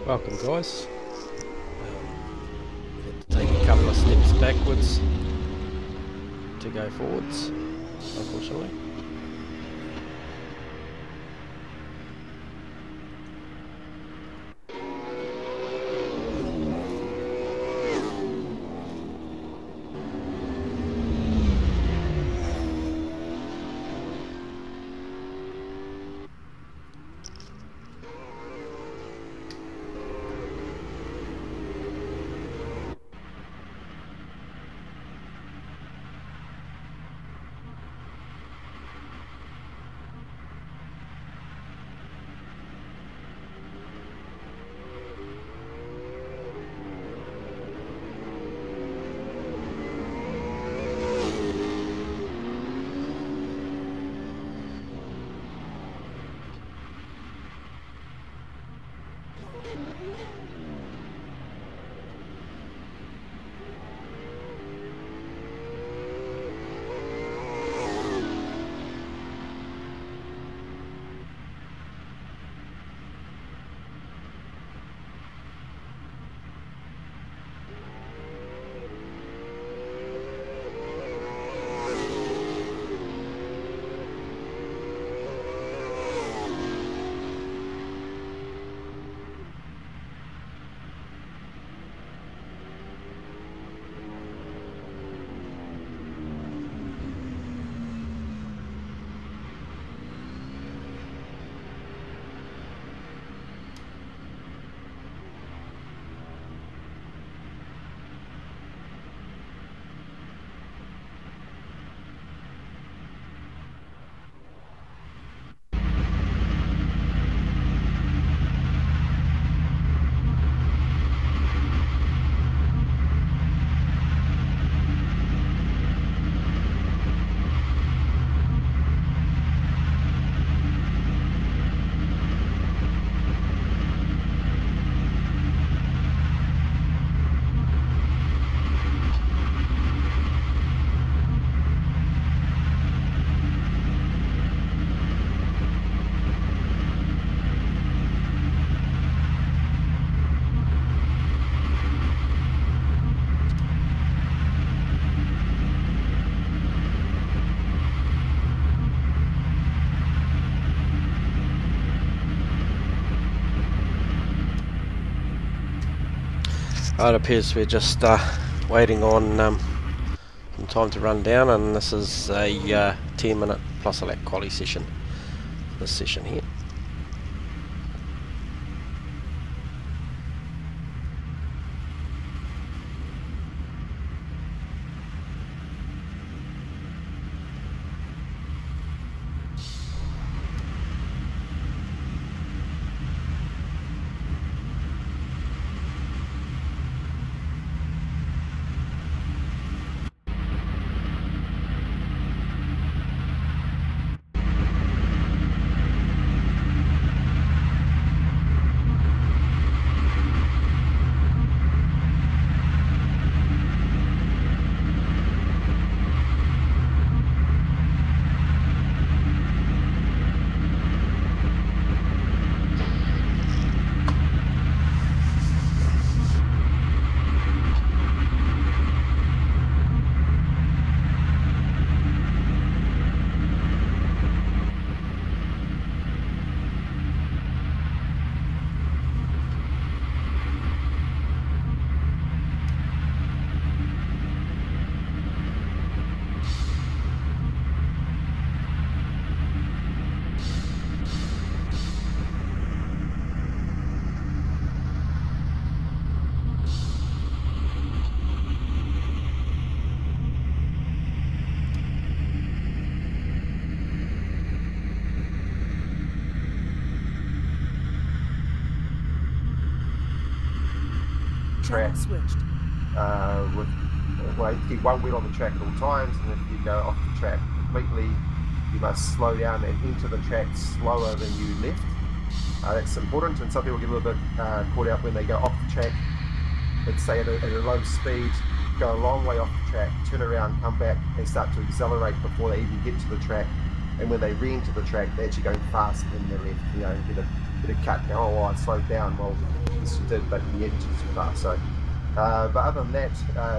Welcome guys. Had to take a couple of steps backwards to go forwards, unfortunately. It appears we're just waiting on some time to run down, and this is a 10-minute plus a lap quali session, this session here. Track switched. You keep one wheel on the track at all times, and if you go off the track completely, you must slow down and enter the track slower than you left. That's important, and some people get a little bit caught out when they go off the track. Let's say at a low speed, go a long way off the track, turn around, come back, and start to accelerate before they even get to the track. And when they re-enter the track, they're actually going fast in their left, you know, get a hit a cut. Oh, well, I slowed down. Well, yes, you did, but the engine's too fast. So, but other than that,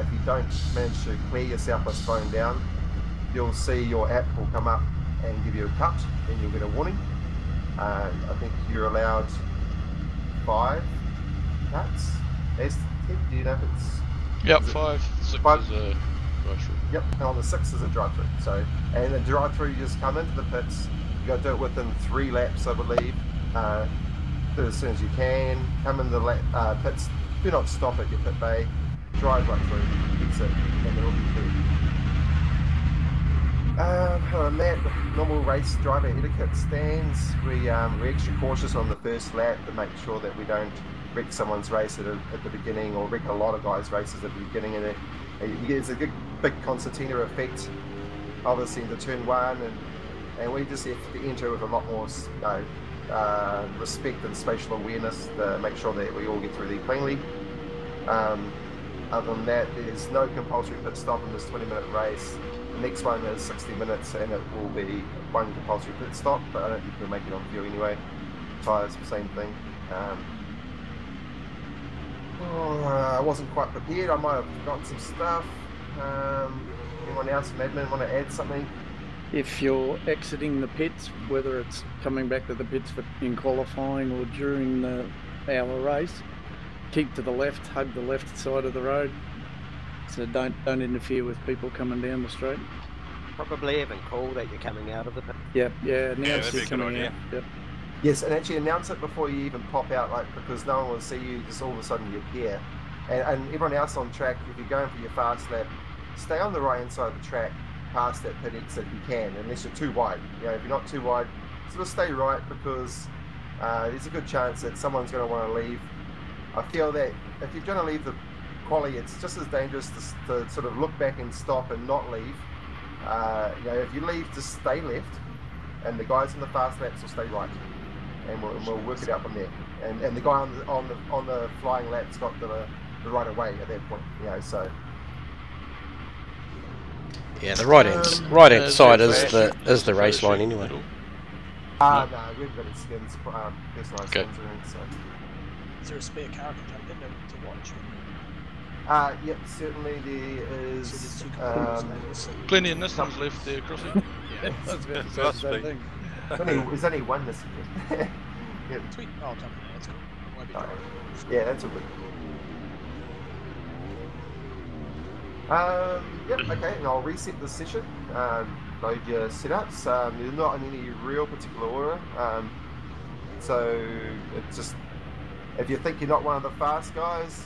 if you don't manage to clear yourself by slowing down, you'll see your app will come up and give you a cut, and you'll get a warning. I think you're allowed 5 cuts. Do you know if it's? Yep, 5. 6 is a drive-through. Yep, and on the 6 is a drive-through. So, and the drive-through, you just come into the pits. You got to do it within 3 laps, I believe. Do it as soon as you can. Come in the pits. Do not stop at your pit bay. Drive right through, exit, and then it'll be through. On that, normal race driver etiquette stands. We're extra cautious on the first lap to make sure that we don't wreck someone's race at the beginning, or wreck a lot of guys' races at the beginning. And there's a big concertina effect, obviously, into turn 1, and we just have to enter with a lot more respect and spatial awareness to make sure that we all get through there cleanly. Other than that, there's no compulsory pit stop in this 20-minute race. The next one is 60 minutes, and it will be 1 compulsory pit stop, but I don't think we'll make it on fuel anyway. Tyres, same thing. I wasn't quite prepared. I might have forgotten some stuff. Anyone else from admin want to add something? If you're exiting the pits, whether it's coming back to the pits in qualifying or during our race, keep to the left, hug the left side of the road. So don't interfere with people coming down the straight. Probably even call that you're coming out of the pit. Yep, announce you're coming out. Yep. Yes, and actually announce it before you even pop out, like, because no one will see you, just all of a sudden you appear. And everyone else on track, if you're going for your fast lap, stay on the right hand side of the track, past that pit exit if you can, unless you're too wide. You know, if you're not too wide, sort of stay right, because there's a good chance that someone's going to want to leave. I feel that if you're going to leave the quali, it's just as dangerous to sort of look back and stop and not leave. You know, if you leave, just stay left, and the guys in the fast laps will stay right, and we'll work it out from there. And the guy on the flying lap's got the right of way at that point. You know, so. Yeah, the right hand side is the race line anyway. No, we've got skins, personalised skins around, so. Is there a spare car to jump in to watch? Yep, certainly there is. So Plenty of Nissans left there, Crossy. yeah, Must be. There's only one this year. Yeah. Sweet. Oh, I'll jump in there. That's cool. Won't be driving. Yeah, that's all good. Yep, okay, and I'll reset the session. Load your setups. They're not in any real particular order. So it's just, if you think you're not one of the fast guys,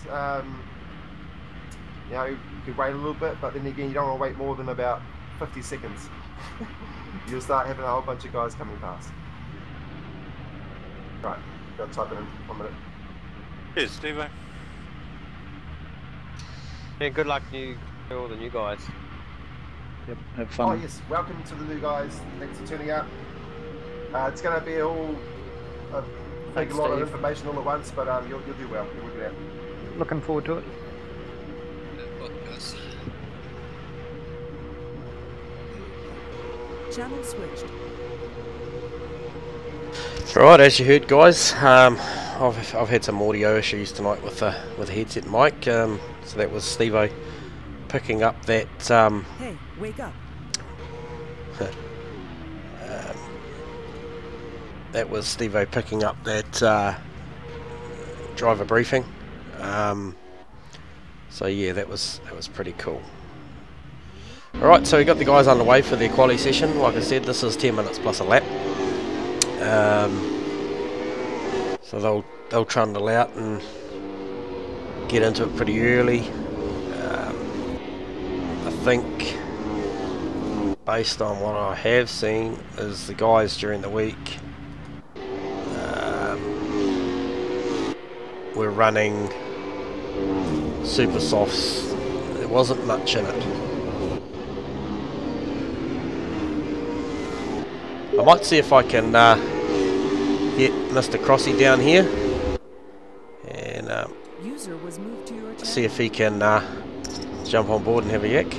you know, you could wait a little bit, but then again, you don't want to wait more than about 50 seconds. You'll start having a whole bunch of guys coming past. Right, gotta type it in 1 minute. Cheers, Steve. Yeah, good luck to all the new guys. Yep, have fun. Oh yes, welcome to the new guys. Thanks for tuning up. It's going to be a lot of information all at once, but you'll do well. You'll work it out. Looking forward to it. Channel switched. Right, as you heard, guys, I've had some audio issues tonight with the headset mic. So that was Steve-O picking up that. Hey, wake up! That was Steve-O picking up that driver briefing. So yeah, that was pretty cool. Alright, so we got the guys underway for their quali session. Like I said, this is 10 minutes plus a lap. So they'll trundle out and get into it pretty early. I think, based on what I have seen, is the guys during the week were running super softs. There wasn't much in it. I might see if I can get Mr. Crossy down here and User was moved to your see if he can jump on board and have a yak.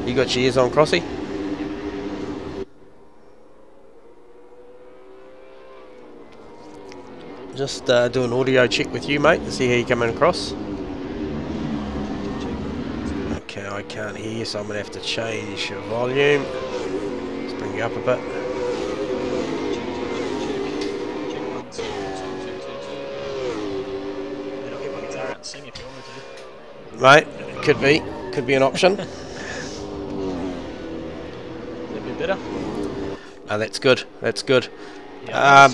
You got your ears on, Crossy? Just do an audio check with you, mate, to see how you're coming across. Okay, I can't hear you, so I'm going to have to change your volume. Let's bring you up a bit. Sing if you want to. Mate, could be an option. That'd be better. Oh, that's good. That's good. Yeah,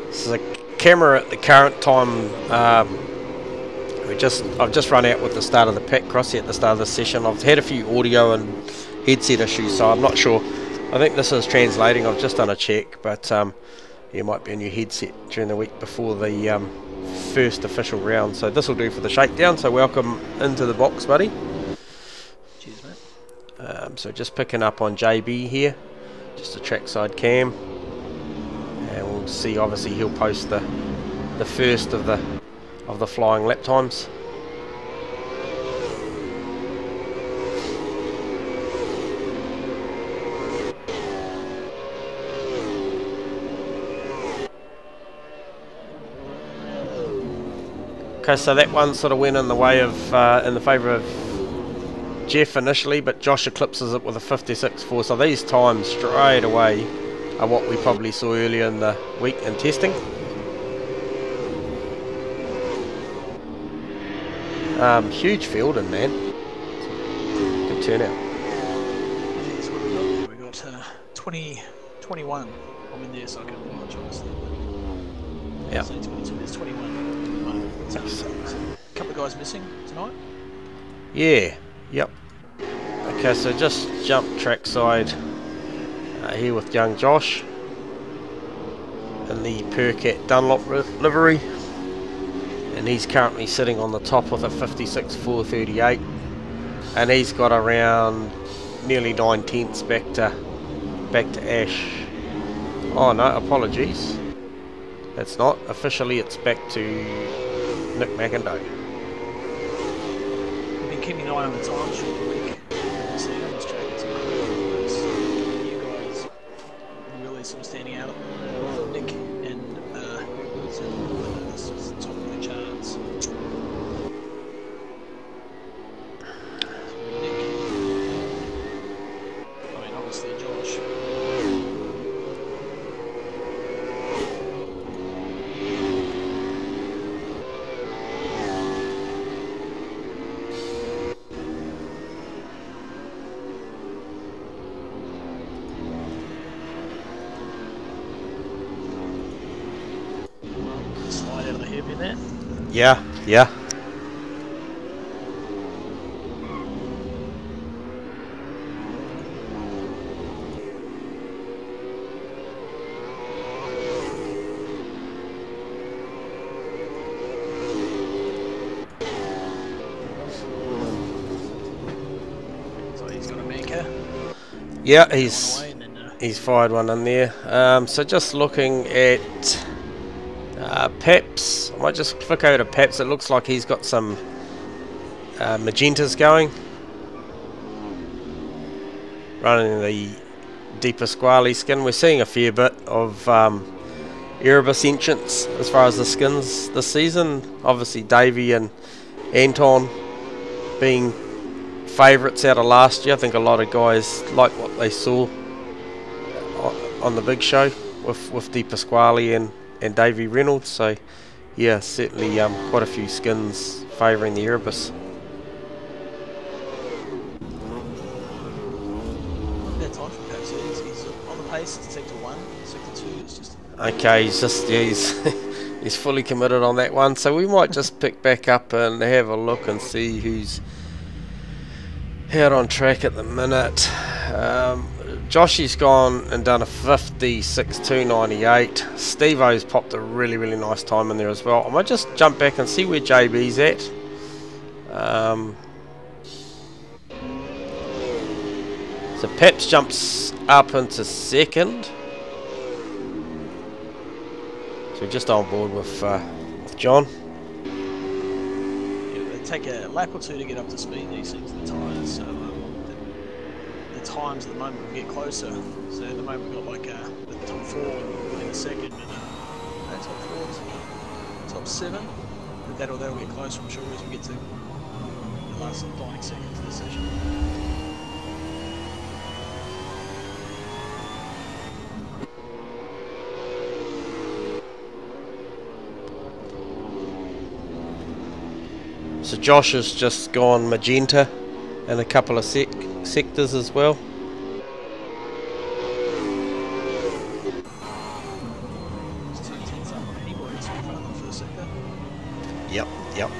This is a camera at the current time. I've just run out with the start of the pack cross here at the start of the session. I've had a few audio and headset issues, so I'm not sure. I think this is translating. I've just done a check, but you might be on your headset during the week before the first official round. So this will do for the shakedown. So welcome into the box, buddy. Cheers, mate. So just picking up on JB here, just a trackside cam, and we'll see. Obviously, he'll post the first of the flying lap times. Okay, so that one sort of went in the way of, in the favour of Jeff initially, but Josh eclipses it with a 56.4. So these times straight away are what we probably saw earlier in the week in testing. Huge fielding, man. Good turnout. Yes, what we got 20, 21. I'm in there, so I can apologise. Yeah. 22, there's 21. A couple of guys missing tonight. Yeah. Yep. Okay, so just jump trackside here with young Josh in the Percat Dunlop livery, and he's currently sitting on the top with a 56.438, and he's got around nearly 9/10 back to Ash. Oh no, apologies. That's not officially. It's back to Nick McIndoe. We've been keeping an eye on the time sheet of the week. See on this track, it's incredible. You guys really sort of standing out. Nick and this is top of the charts. Nick. I mean, obviously Josh. Slide out of the hairpin there. Yeah, yeah. So he's got a maker. Yeah, he's fired one in there. So just looking at Peps, I might just flick over to Peps. It looks like he's got some magentas going, running the deeper squally skin. We're seeing a fair bit of Erebus entrants as far as the skins this season. Obviously Davey and Anton being favourites out of last year. I think a lot of guys like what they saw on the big show with Di Pasquale and Davey Reynolds. So yeah, certainly quite a few skins favouring the Erebus. That time for Peps, he's on the pace. It's sector 1, sector 2. It's just Okay, he's fully committed on that one. So we might just pick back up and have a look and see who's out on track at the minute. Joshy's gone and done a 56.298. Steve-O's popped a really nice time in there as well. I might just jump back and see where JB's at. So Peps jumps up into second. So we're just on board with John. yeah, they take a lap or two to get up to speed. These things, the tyres. So the times at the moment will get closer. So at the moment we've got like the top 4 in a second, and top 7. But that'll get closer, I'm sure, as we get to the last dying seconds of the session. So Josh has just gone magenta in a couple of sectors as well. It's 2 tenths up on anybody so far in the first sector. Yep, yep.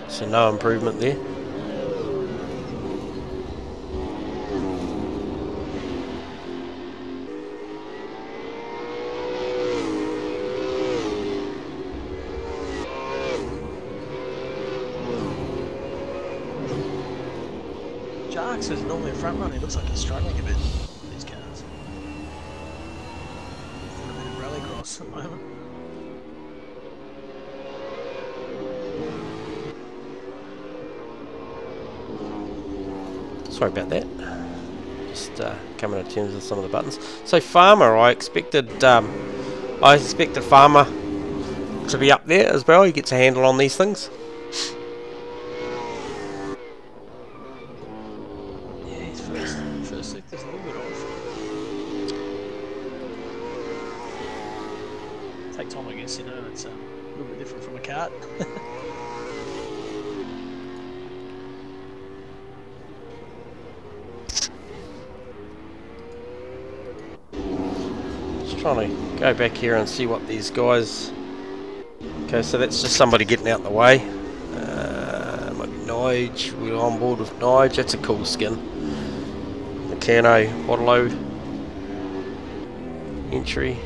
So no improvement there. Jarks is normally a front runner, he looks like he's struggling a bit with these cars. He's a bit of rallycross at the moment. Sorry about that. Just coming to terms with some of the buttons. So Farmer, I expected Farmer to be up there as well. He gets a handle on these things. Yeah, his first sector's a little bit off. Take time, I guess, you know, it's a little bit different from a kart. Trying to go back here and see what these guys. Okay, so that's just somebody getting out the way. Might be Nige. We're on board with Nige. That's a cool skin. Meccano, Waterloo entry.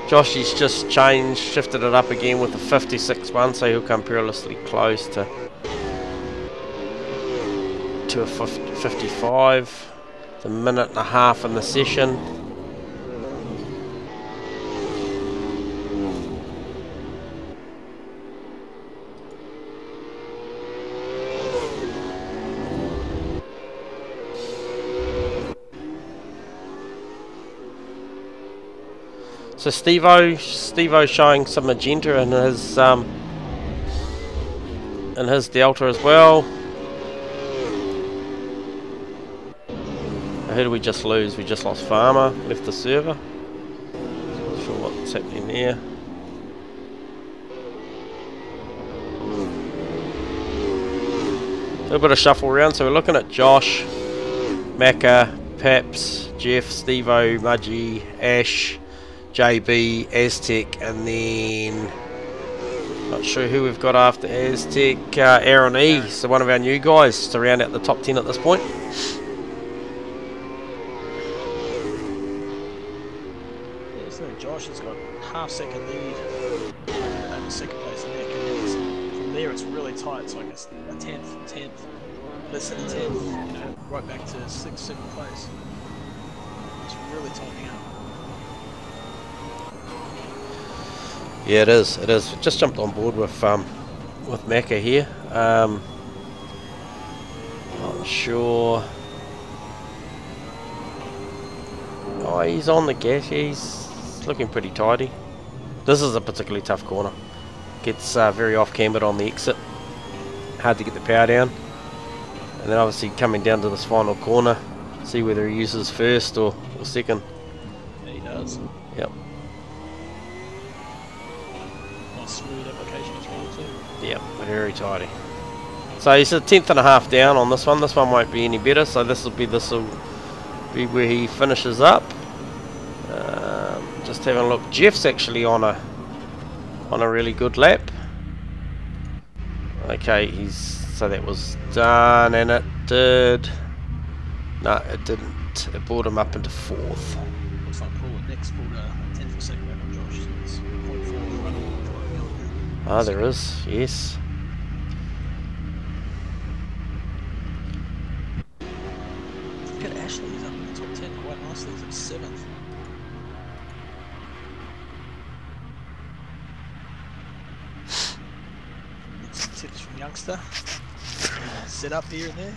Joshy's just shifted it up again with the 56 one, so he'll come perilously close to a 55. It's a minute and a half in the session. So Stevo's showing some magenta in his Delta as well. Who did we just lose? We just lost Farmer, left the server. Not sure what's happening there. A little bit of shuffle around, so we're looking at Josh, Macca, Paps, Jeff, Stevo, Mudgy, Ash, JB, Aztec, and then not sure who we've got after Aztec. Aaron E, so one of our new guys to round out the top 10 at this point. Yeah, so Josh has got half-second lead over second place Nick, and from there it's really tight. It's like a tenth, less than a tenth, you know, right back to 6th, 7th place. It's really tightening up. Yeah, it is. It is. Just jumped on board with Macca here. Not sure. Oh, he's on the gas. He's looking pretty tidy. This is a particularly tough corner. Gets very off-cambered on the exit. Hard to get the power down. And then obviously coming down to this final corner, see whether he uses first or second. Yeah, he does. Yep. Smooth application as well too. Yep, very tidy. So he's a tenth and a half down on this one. This one won't be any better, so this will be where he finishes up. Just having a look. Jeff's actually on a really good lap. Okay, so that was done, and it did. No, it didn't. It brought him up into 4th. Looks like Nick's pulled a 10th of a second back on Josh. So it's 0.4 running. Ah, there is, yes. Look at Ashley, he's up in the top 10 quite nicely, he's at 7th. Tips from youngster. Set up here and there.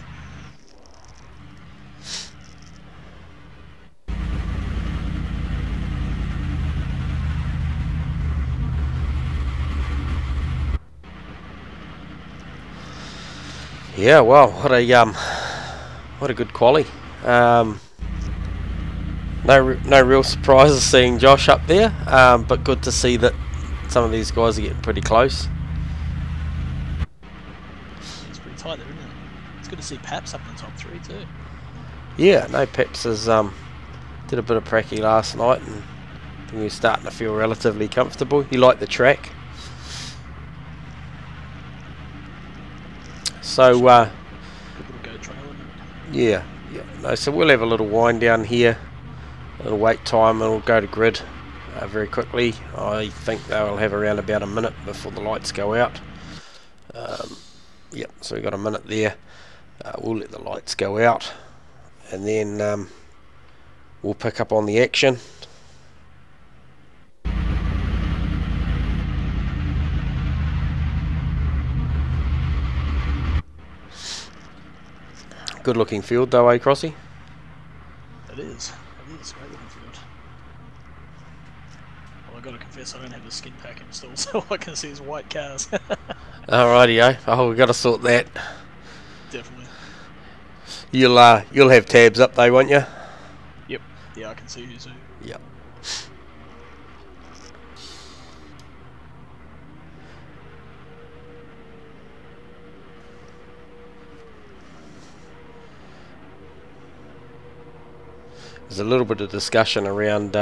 Yeah, well, what a good quali. No real surprises seeing Josh up there, but good to see that some of these guys are getting pretty close. It's pretty tight there, isn't it? It's good to see Paps up in the top 3 too. Yeah, no, Peps has did a bit of pracky last night, and I think he's starting to feel relatively comfortable. He liked the track. So, yeah, no, so we'll have a little wind down here, a little wait time, and we'll go to grid very quickly. I think they'll have around about a minute before the lights go out. Yep, so we've got a minute there. We'll let the lights go out, and then we'll pick up on the action. Good looking field though, eh, Crossy? It is. It is. Great looking field. Well, I've got to confess I don't have the skin pack installed, so all I can see is white cars. Alrighty, oh, we've got to sort that. Definitely. You'll have tabs up though, won't you? Yep. Yeah, I can see who's who. Yep. There's a little bit of discussion around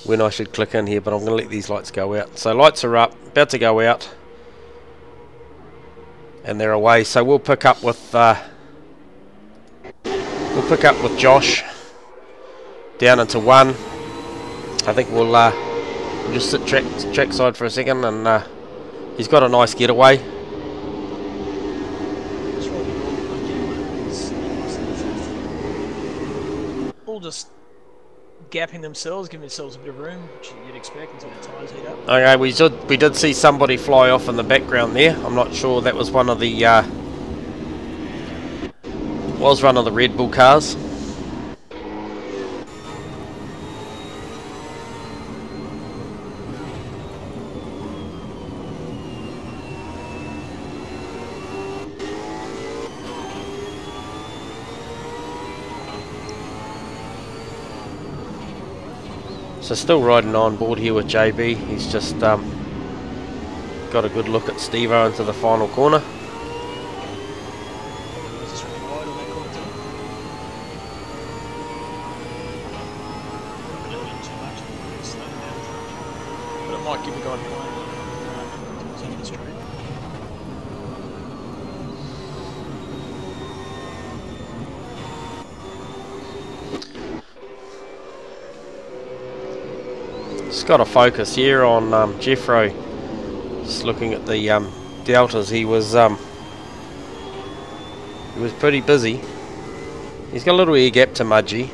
when I should click in here, but I'm going to let these lights go out. So lights are up, about to go out, and they're away. So we'll pick up with Josh down into 1. I think we'll just sit track side for a second, and he's got a nice getaway. Just gapping themselves, giving themselves a bit of room, which you'd expect until the tyres heat up. Okay, we did see somebody fly off in the background there. I'm not sure that was one of the Red Bull cars. So still riding on board here with JB. He's just got a good look at Steve-O into the final corner. But it might give a guy behind the straight. Just got a focus here on Jeffro. Just looking at the deltas, he was pretty busy. He's got a little air gap to Mudgee.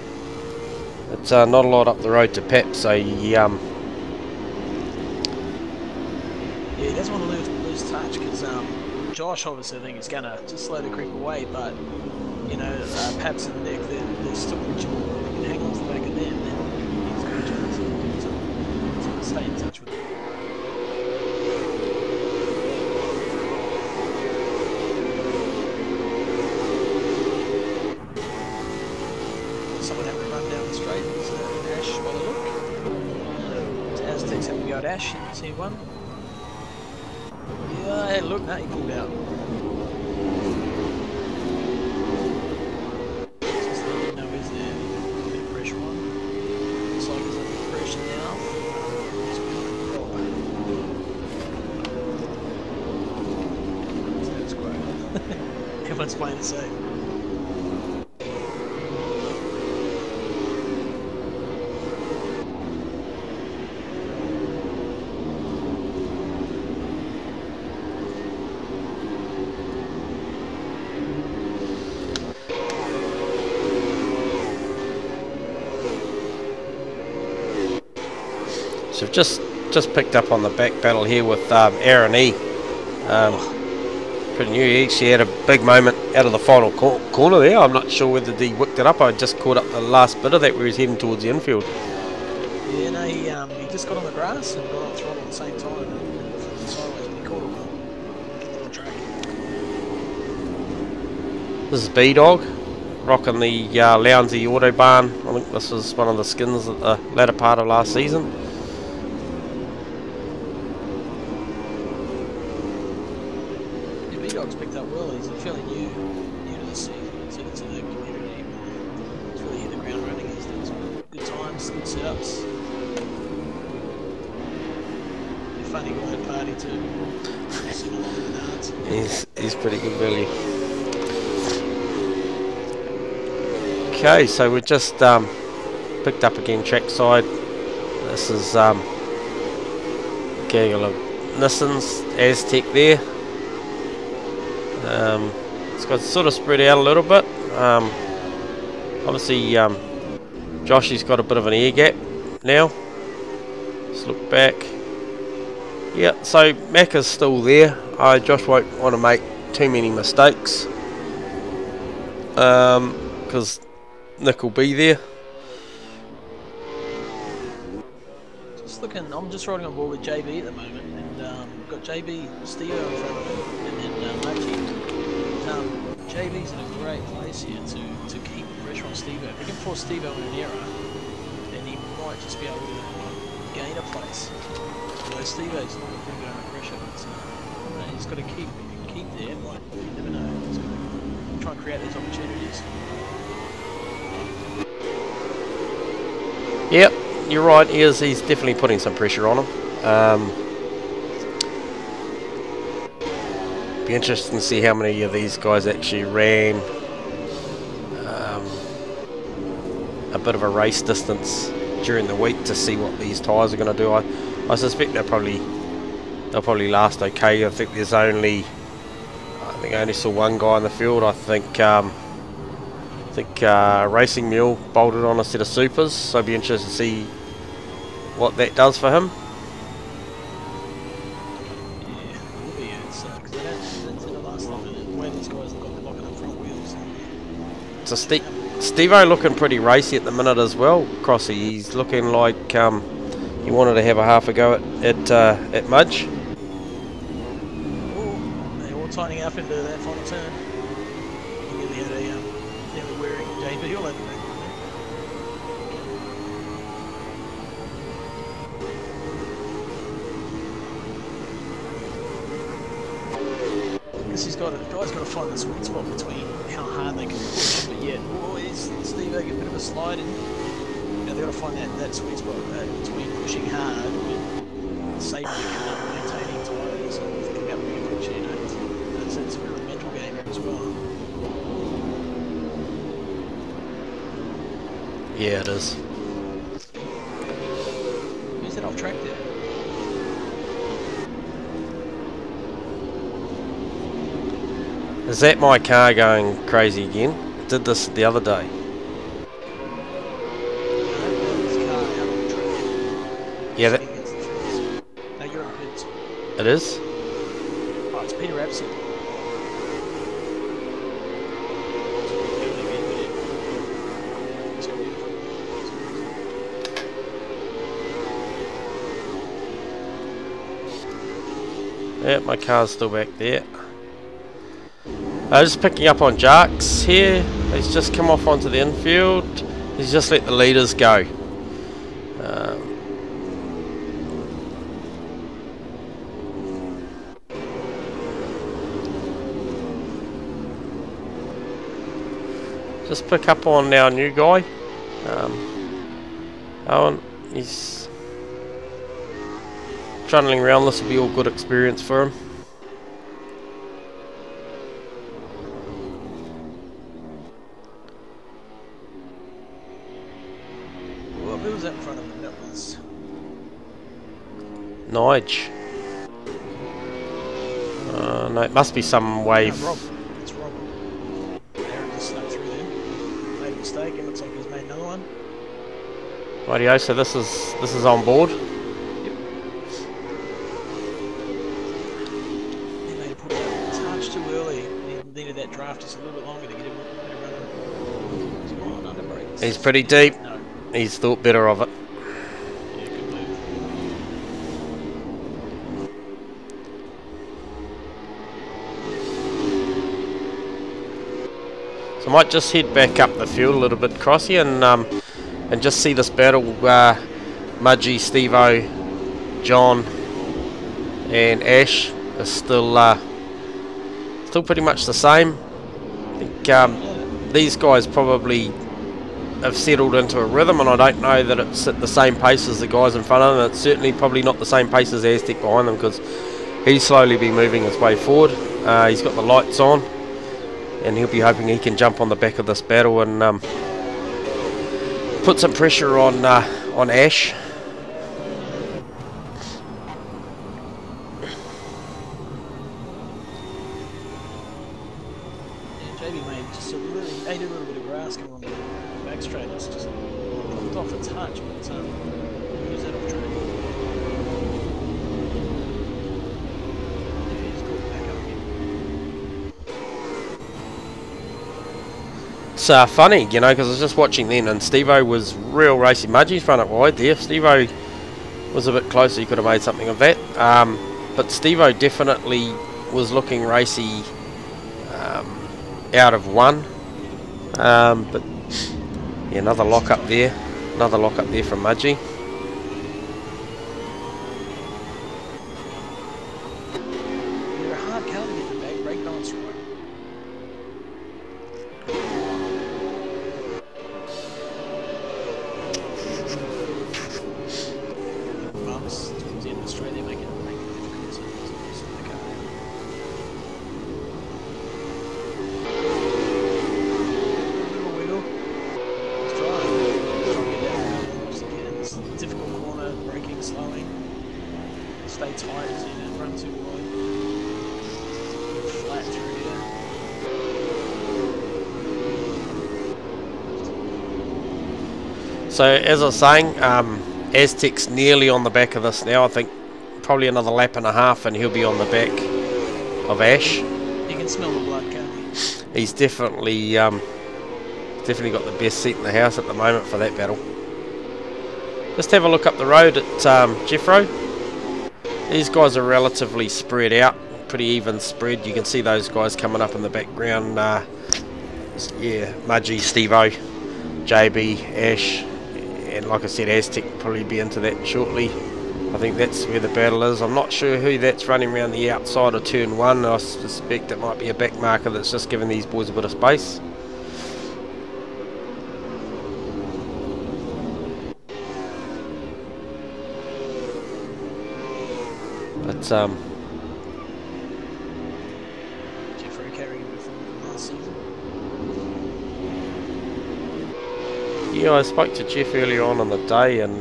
It's not a lot up the road to Pep, so he yeah, he doesn't want to lose touch, because Josh obviously I think is gonna just slowly creep away, but you know, Paps and Nick, they're still reaching. He can hang on to the back of them, and then he's got a chance to stay in touch with them. Someone having to run down the straight. It's Ash by the look. Aztecs having to go at Ash in C1. Yeah, hey, look, now he pulled out. No, is there any pressure on? Looks like there's a bit of pressure now. That's great. Everyone's playing the same. so just picked up on the back battle here with Aaron E. pretty new. He actually had a big moment out of the final corner there. I'm not sure whether he whipped it up. I just caught up the last bit of that where he's heading towards the infield. Yeah, no, he just got on the grass and got on the throttle at the same time and flipped sideways and he caught it well on the track. This is B-Dog, rocking the Lounsey Autobahn. I think this was one of the skins at the latter part of last season. Yeah, B-Dog's picked up well. He's fairly new to the scene, to the community. He's really hit the ground running. He's done some good times, good setups. Funny guy at party too. He's pretty good value. Okay, so we just picked up again trackside. This is gaggle of Nissans, Aztec there. It's got sort of spread out a little bit. Obviously, Joshy's got a bit of an air gap now. Let's look back. Yeah, so Mac is still there. Josh won't want to make too many mistakes because Nick will be there. Just looking, I'm just riding on board with JB at the moment, and we've got JB, Steve in front of him, and then Mochi. JB's in a great place here to keep pressure on Steve. If we can force Steve in an error, then he might just be able to gain a place. Although Steve is not going to bring down the pressure, but he's got to keep there. Like, you never know. He's got to try and create these opportunities. Yep, you're right. He's definitely putting some pressure on him. Be interesting to see how many of these guys actually ran a bit of a race distance during the week to see what these tyres are going to do. I suspect they'll probably last okay. I think I only saw one guy in the field. I think Racing Mule bolted on a set of supers, so I'd be interested to see what that does for him. Yeah, it will be. It sucks. That's the last time where these guys have got locking up front wheels. So Steve-O looking pretty racy at the minute as well. Crossy, he's looking like he wanted to have a half a go at Mudge. Oh, they're all tightening up into that final turn. He nearly had nearly wearing JB all over the back. I guess the guy's got to find the sweet spot between how hard they can push, but yet, is Steve getting a bit of a slide in? They've got to find that sweet spot between pushing hard and saving the car, maintaining tyres, and thinking about bigger picture. It's a really mental game as well. Yeah, it is. Who's that off track there? Is that my car going crazy again? It did this the other day. Yeah, that. No, you're on pits. It is? Oh, it's Peter Absent. Yeah, my car's still back there. Just picking up on Jarks here. He's just come off onto the infield. He's just let the leaders go. Just pick up on our new guy. Owen, he's trundling around. This will be all good experience for him. Who was that in front of him? That was Nige. No, it must be some wave. Rob. It's Rob. Aaron just snuck through there. Made a mistake. It looks like he's made another one. Rightio, so this is on board. Yep. He may have put it out touch too early. He needed that draft just a little bit longer to get him running. Under brakes. He's pretty deep. No. He's thought better of it. Yeah, good move. So I might just head back up the field a little bit, Crossy, and just see this battle. Mudgy, Steve-O, John, and Ash is still pretty much the same. I think these guys probably have settled into a rhythm, and I don't know that it's at the same pace as the guys in front of them. It's certainly probably not the same pace as Aztec behind them, because he's slowly been moving his way forward. He's got the lights on, and he'll be hoping he can jump on the back of this battle and put some pressure on Ash. JB made just a little bit of grass coming on the back straight. It's just popped off a touch, but use that off track. Yeah, he's got back up again. It's funny, you know, because I was just watching then, and Steve-O was real racy. Mudgy's front it wide there. Steve-O was a bit closer. He could have made something of that. But Steve-O definitely was looking racy out of one. But yeah, another lock up there. Another lock up there from Mudgy. You're a hard car to get the brake balance right. Bumps towards the end of the straight, they make it difficult to the car. Little wiggle. Let's try it. Let's try and get down. Just again, this difficult corner, braking, slowing. Stay tight so you don't run too wide. Flat through here. So as I was saying, Aztec's nearly on the back of this now. I think probably another lap and a half and he'll be on the back of Ash. You can smell the blood, can't you? He's definitely got the best seat in the house at the moment for that battle. Just have a look up the road at Jeffro. These guys are relatively spread out, pretty even spread. You can see those guys coming up in the background. Yeah, Mudgy, Steve-O, JB, Ash, and like I said, Aztec will probably be into that shortly. I think that's where the battle is. I'm not sure who that's running around the outside of turn 1. I suspect it might be a back marker that's just giving these boys a bit of space. But Jeffrey carrying a bit from last season. yeah, I spoke to Jeff earlier on in the day, and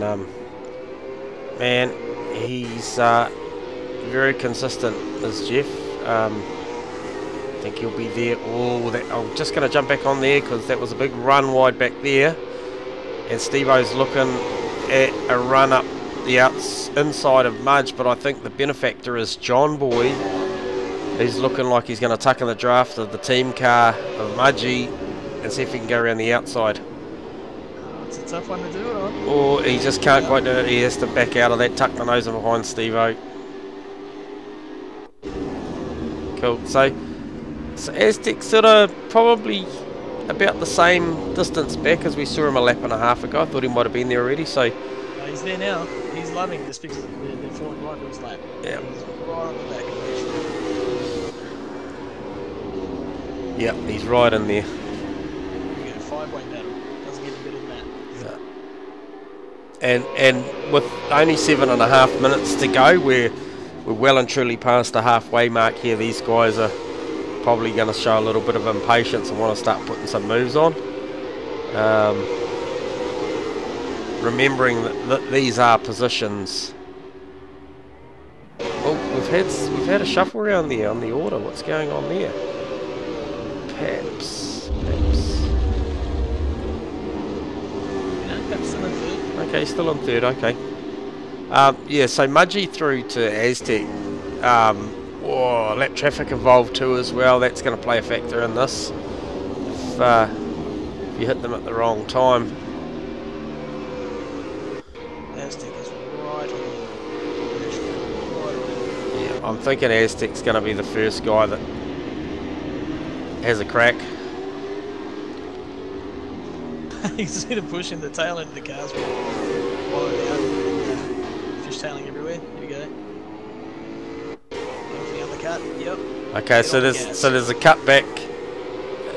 man, he's very consistent as Jeff. I think he'll be there all that. I'm just going to jump back on there because that was a big run wide back there, and Steve-O's looking at a run up the inside of Mudge, but I think the benefactor is John Boy. He's looking like he's going to tuck in the draft of the team car of Mudgy and see if he can go around the outside. It's a tough one to do it on. Or he just can't quite do it. He has to back out of that, tuck the nose in behind Steve-O. Cool. So Aztec sort of probably about the same distance back as we saw him a lap and a half ago. I thought he might have been there already. So He's there now. He's loving this because they're falling right to his lap. yeah. He's right on the back of the Yep, he's right in there. We get a 5-way battle. Doesn't get better than that. And with only 7.5 minutes to go, we're well and truly past the halfway mark here. These guys are probably going to show a little bit of impatience and want to start putting some moves on. Remembering that these are positions. Oh, we've had a shuffle around there on the order. What's going on there? Perhaps. Perhaps still in third. Okay, still on third. Okay. Yeah, so Mudgy through to Aztec Whoa, lap traffic involved too as well. That's going to play a factor in this. If you hit them at the wrong time. Aztec is right on. Yeah, I'm thinking Aztec's going to be the first guy that has a crack. He's sort of pushing the tail into the cars while they're out, fishtailing everywhere. Here we go. Going for the undercut. Yep. Okay, so there's a cutback.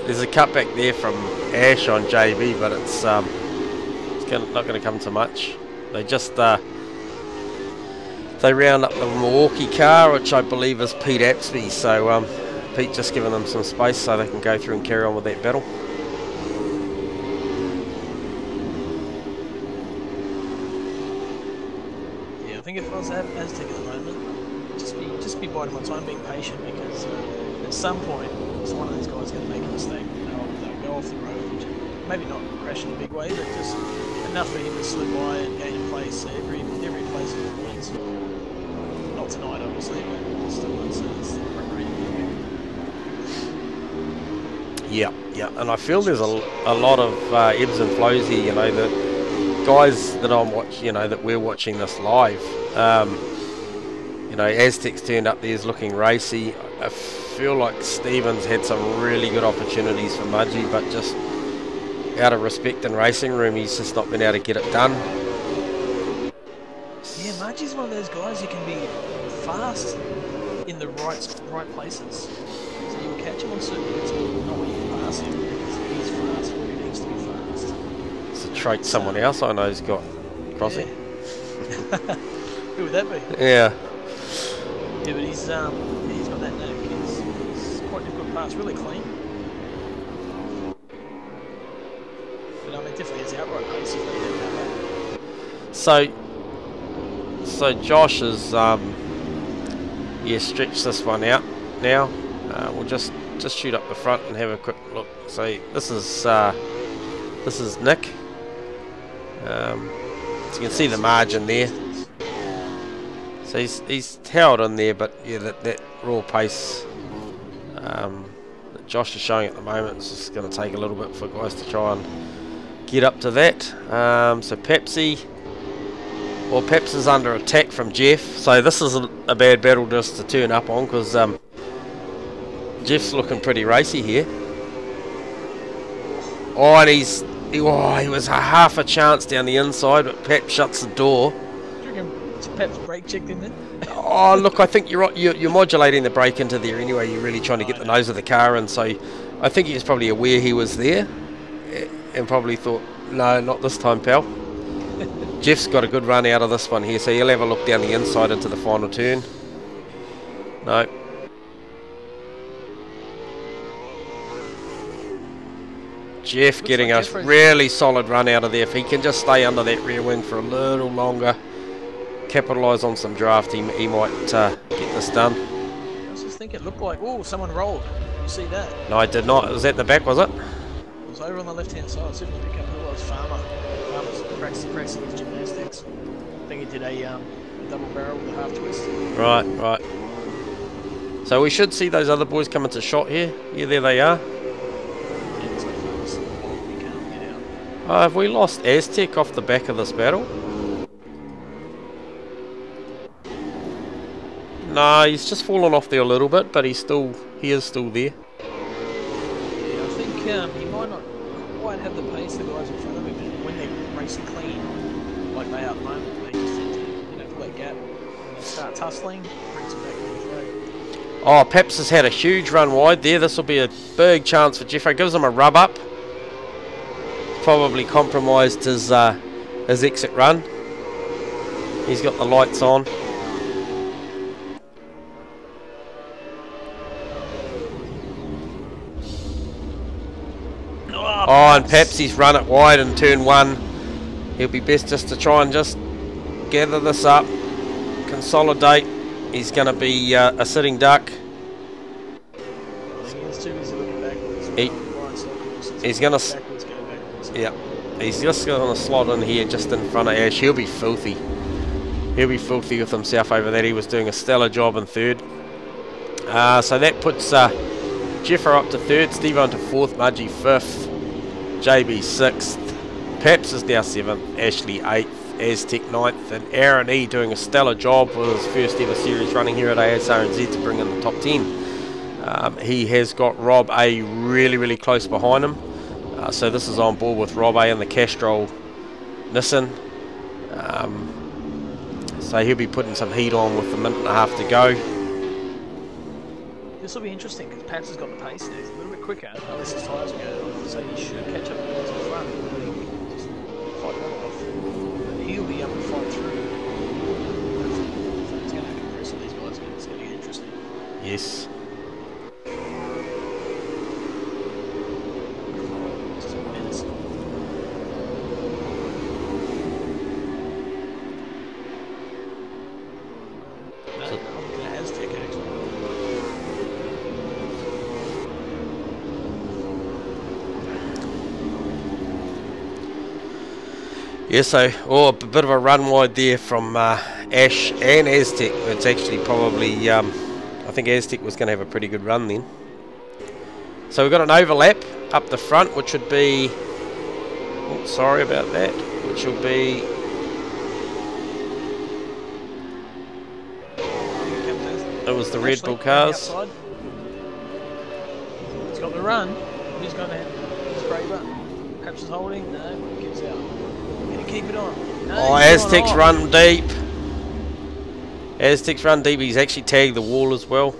There's a cutback there from Ash on JB, but it's not going to come to much. They just they round up the Milwaukee car, which I believe is Pete Apsby. So Pete just giving them some space so they can go through and carry on with that battle. I think if I was Aztec at the moment, just be biding my time, being patient, because at some point, one of these guys is going to make a mistake. They'll go off the road, maybe not crash in a big way, but just enough for him to slip by and gain a place every place he wins. Not tonight, obviously, but still it's the Yeah, and I feel there's a lot of ebbs and flows here. You know, the guys that that we're watching this live. You know, Aztec's turned up there, is looking racy. I feel like Stevens had some really good opportunities for Mudgee, but just out of respect and racing room, he's just not been able to get it done. Yeah, Mudgee's one of those guys who can be fast in the right places. So you catch him on certain bits, but not when you pass him, because he's fast where he needs to be fast. It's a trait someone else I know's got. Crossing. Yeah. Who would that be? Yeah. Yeah, but he's got that knack. He's quite difficult to pass, really clean. But I mean, definitely it's outright pace if they didn't have that. So Josh has stretched this one out now. We'll just shoot up the front and have a quick look. So this is Nick. So you can see the margin there. So he's held in there, but yeah, that raw pace that Josh is showing at the moment is just going to take a little bit for guys to try and get up to that. So Peps is under attack from Jeff. So this is a bad battle just to turn up on, because Jeff's looking pretty racy here. Oh, and he was half a chance down the inside, but Pep shuts the door. Pep's brake checked in there? Oh, look, I think you're right. You're modulating the brake into there anyway. You're really trying to get the nose of the car, and so I think he was probably aware he was there and probably thought, no, not this time, pal. Jeff's got a good run out of this one here, so he'll have a look down the inside into the final turn. No. Jeff getting a really solid run out of there. If he can just stay under that rear wing for a little longer, capitalise on some draft, he might get this done. I was just thinking, it looked like, oh, someone rolled. You see that? No, I did not. It was at the back, was it? It was over on the left-hand side. See if we pick up who it was. Farmer's practicing his gymnastics. I think he did a double barrel with a half twist. Right. So we should see those other boys come into shot here. Yeah, there they are. Have we lost Aztec off the back of this battle? No, he's just fallen off there a little bit, but he is still there. Yeah, I think he might not quite have the pace the guys in front of him, and when they're racing clean, like they are at the moment, they just tend to fill that gap. When they start tussling, brings them back in the throw. Oh, Peps has had a huge run wide there. This will be a big chance for Jeffo. Gives him a rub up. Probably compromised his exit run. He's got the lights on. Oh, and Pepsi's run it wide in turn one. He'll be best just to try and just gather this up, consolidate. He's going to be a sitting duck. He's going to... Yeah, he's just going to slot in here just in front of Ash. He'll be filthy. He'll be filthy with himself over that. He was doing a stellar job in third. So that puts Jeffro up to 3rd, Steve on to 4th, Mudgy 5th, JB 6th, Paps is now 7th, Ashley 8th, Aztec 9th, and Aaron E doing a stellar job with his first ever series running here at ASRNZ to bring in the top 10. He has got Rob A really close behind him. So this is on board with Rob A in the Castrol Nissan. So he'll be putting some heat on with a minute and a half to go. This will be interesting because Pats has got the pace there. He's a little bit quicker unless his tyres go off, so he should catch up with the guys in front and just fight that off. And he'll be able to fight through. So it's going to compress all these guys. It's going to get interesting. Yes. This is a menace. Aztec actually. Yeah, so a bit of a run wide there from Ash and Aztec. It's actually probably, I think Aztec was going to have a pretty good run then. So we've got an overlap up the front, which would be, oh, sorry about that, which will be, it was the Red Bull cars. He's got the run. Who's going to have his brave run? Perhaps is holding. No, gives out. Can he keep it on? No, oh, Aztec's run deep. Aztec's run deep. He's actually tagged the wall as well.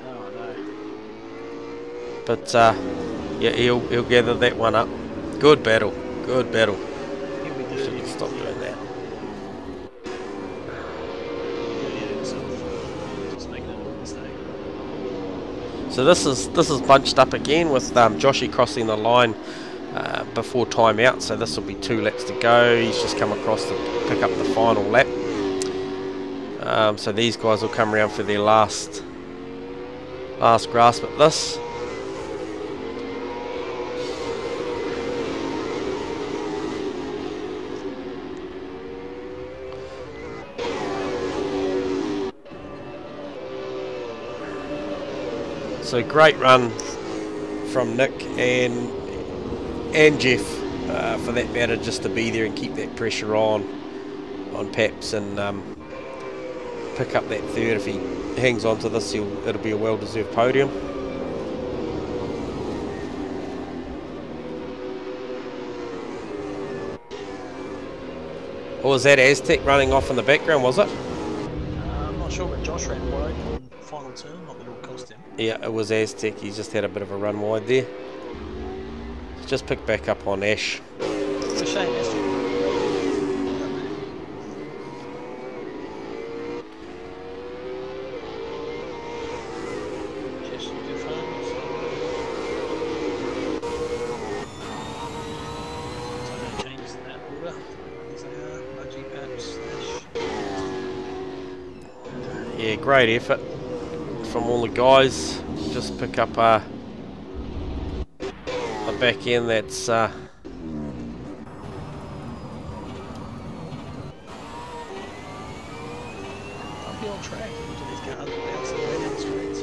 Oh no. But yeah, he'll gather that one up. Good battle. Good battle. He'll be Should dirty. have stopped doing that. So this is bunched up again with Joshy crossing the line before time out. So this will be 2 laps to go. He's just come across to pick up the final lap. So these guys will come around for their last grasp at this. So great run from Nick and Jeff for that matter, just to be there and keep that pressure on Paps and pick up that 3rd. If he hangs on to this, it'll be a well-deserved podium. Or was that Aztec running off in the background, was it? I'm not sure, but Josh ran wide on final turn, not that it will cost him. Yeah, it was Aztec. He just had a bit of a run wide there. Just pick back up on Ash. It's a shame, Aztec. Just do phones. So no changes in that order. As they are, Mudgy, Paps, Ash. Yeah, great effort from all the guys. Just pick up a back end that's I'll be on track. Each of these cars will bounce their way down the streets.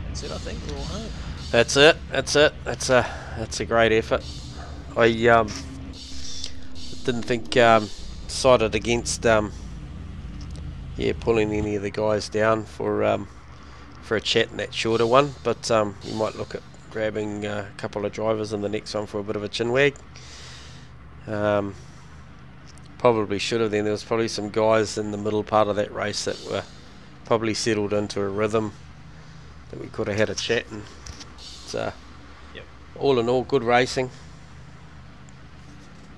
That's it, I think. We're all home. That's it. That's a great effort. I didn't think decided against pulling any of the guys down for a chat in that shorter one, but you might look at grabbing a couple of drivers in the next one for a bit of a chin wag. Probably should have. Then there was probably some guys in the middle part of that race that were probably settled into a rhythm that we could have had a chat. And it's, all in all, good racing.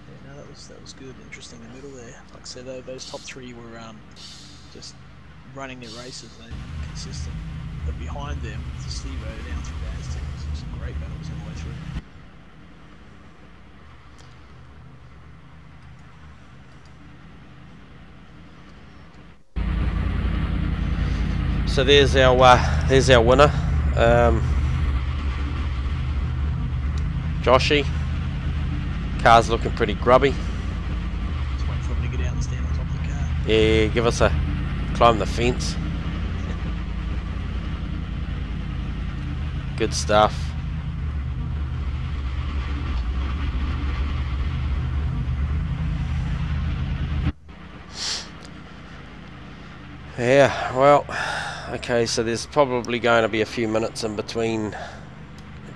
Yeah, no, that was good. Interesting in the middle there. Like I said, those top 3 were just running their races. They were consistent. But behind them, the Stevo down through the Aztec, some great battles all the way through. So there's our winner. Joshy. Car's looking pretty grubby. Just waiting for him to get out and stand on top of the car. Yeah, give us a climb the fence. Good stuff. Yeah, well, okay, so there's probably going to be a few minutes in between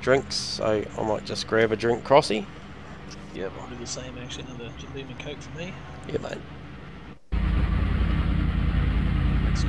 drinks, so I might just grab a drink, Crossy. Yep, I'll do the same actually, another Jim Beam and Coke for me. Yeah, mate. Thanks.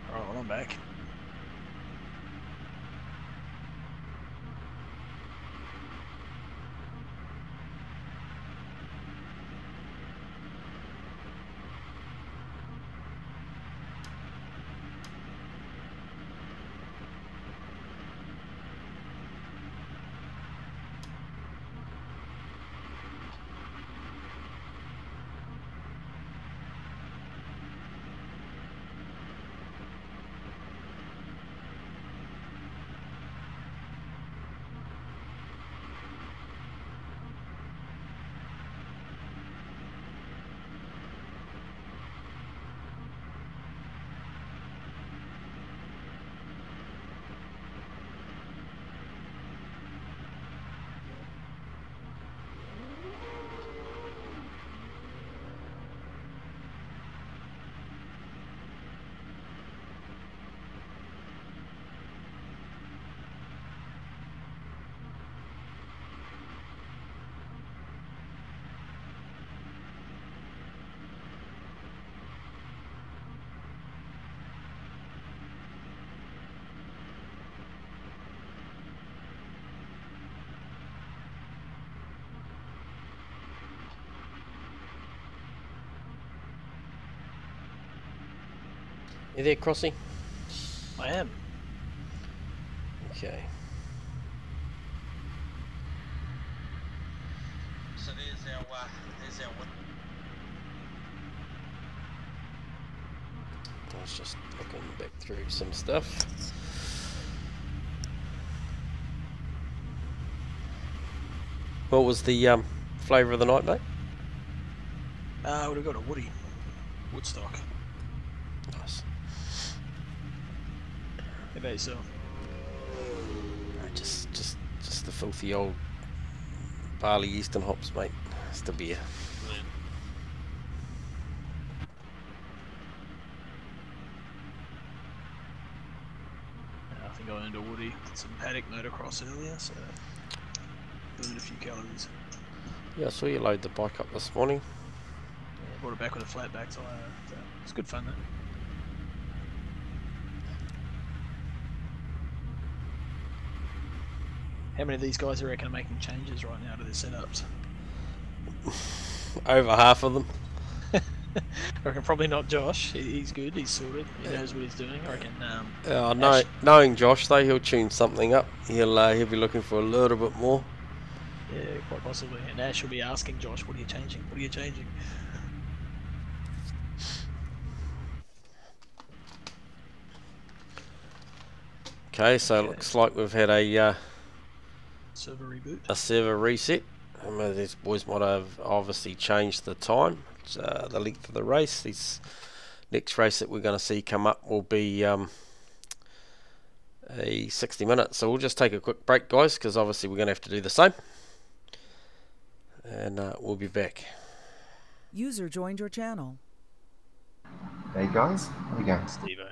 Alright, well, I'm back. You there, Crossy? I am. Okay. So there's our I was just looking back through some stuff. What was the flavour of the night, mate? Would have got a Woody. Woodstock. Nice. How about yourself? Just the filthy old barley Eastern hops, mate. It's the beer. I think I earned a Woody. Did some paddock motocross earlier, so burned a few calories. Yeah, I saw you load the bike up this morning. Yeah, brought it back with a flat back tyre. So it's good fun though. How many of these guys do you reckon are making changes right now to their setups? Over half of them. I reckon probably not Josh. He's good. He's sorted. He knows what he's doing. I reckon. Knowing Josh though, he'll tune something up. He'll be looking for a little bit more. Yeah, quite possibly. And Ash will be asking Josh, "What are you changing? What are you changing?" Okay, so it looks like we've had a server reboot. A server reset. These boys might have obviously changed the time, the length of the race. This next race that we're going to see come up will be a 60 minutes. So we'll just take a quick break, guys, because obviously we're going to have to do the same. And we'll be back. User joined your channel. Hey guys, how you going? Steve-O.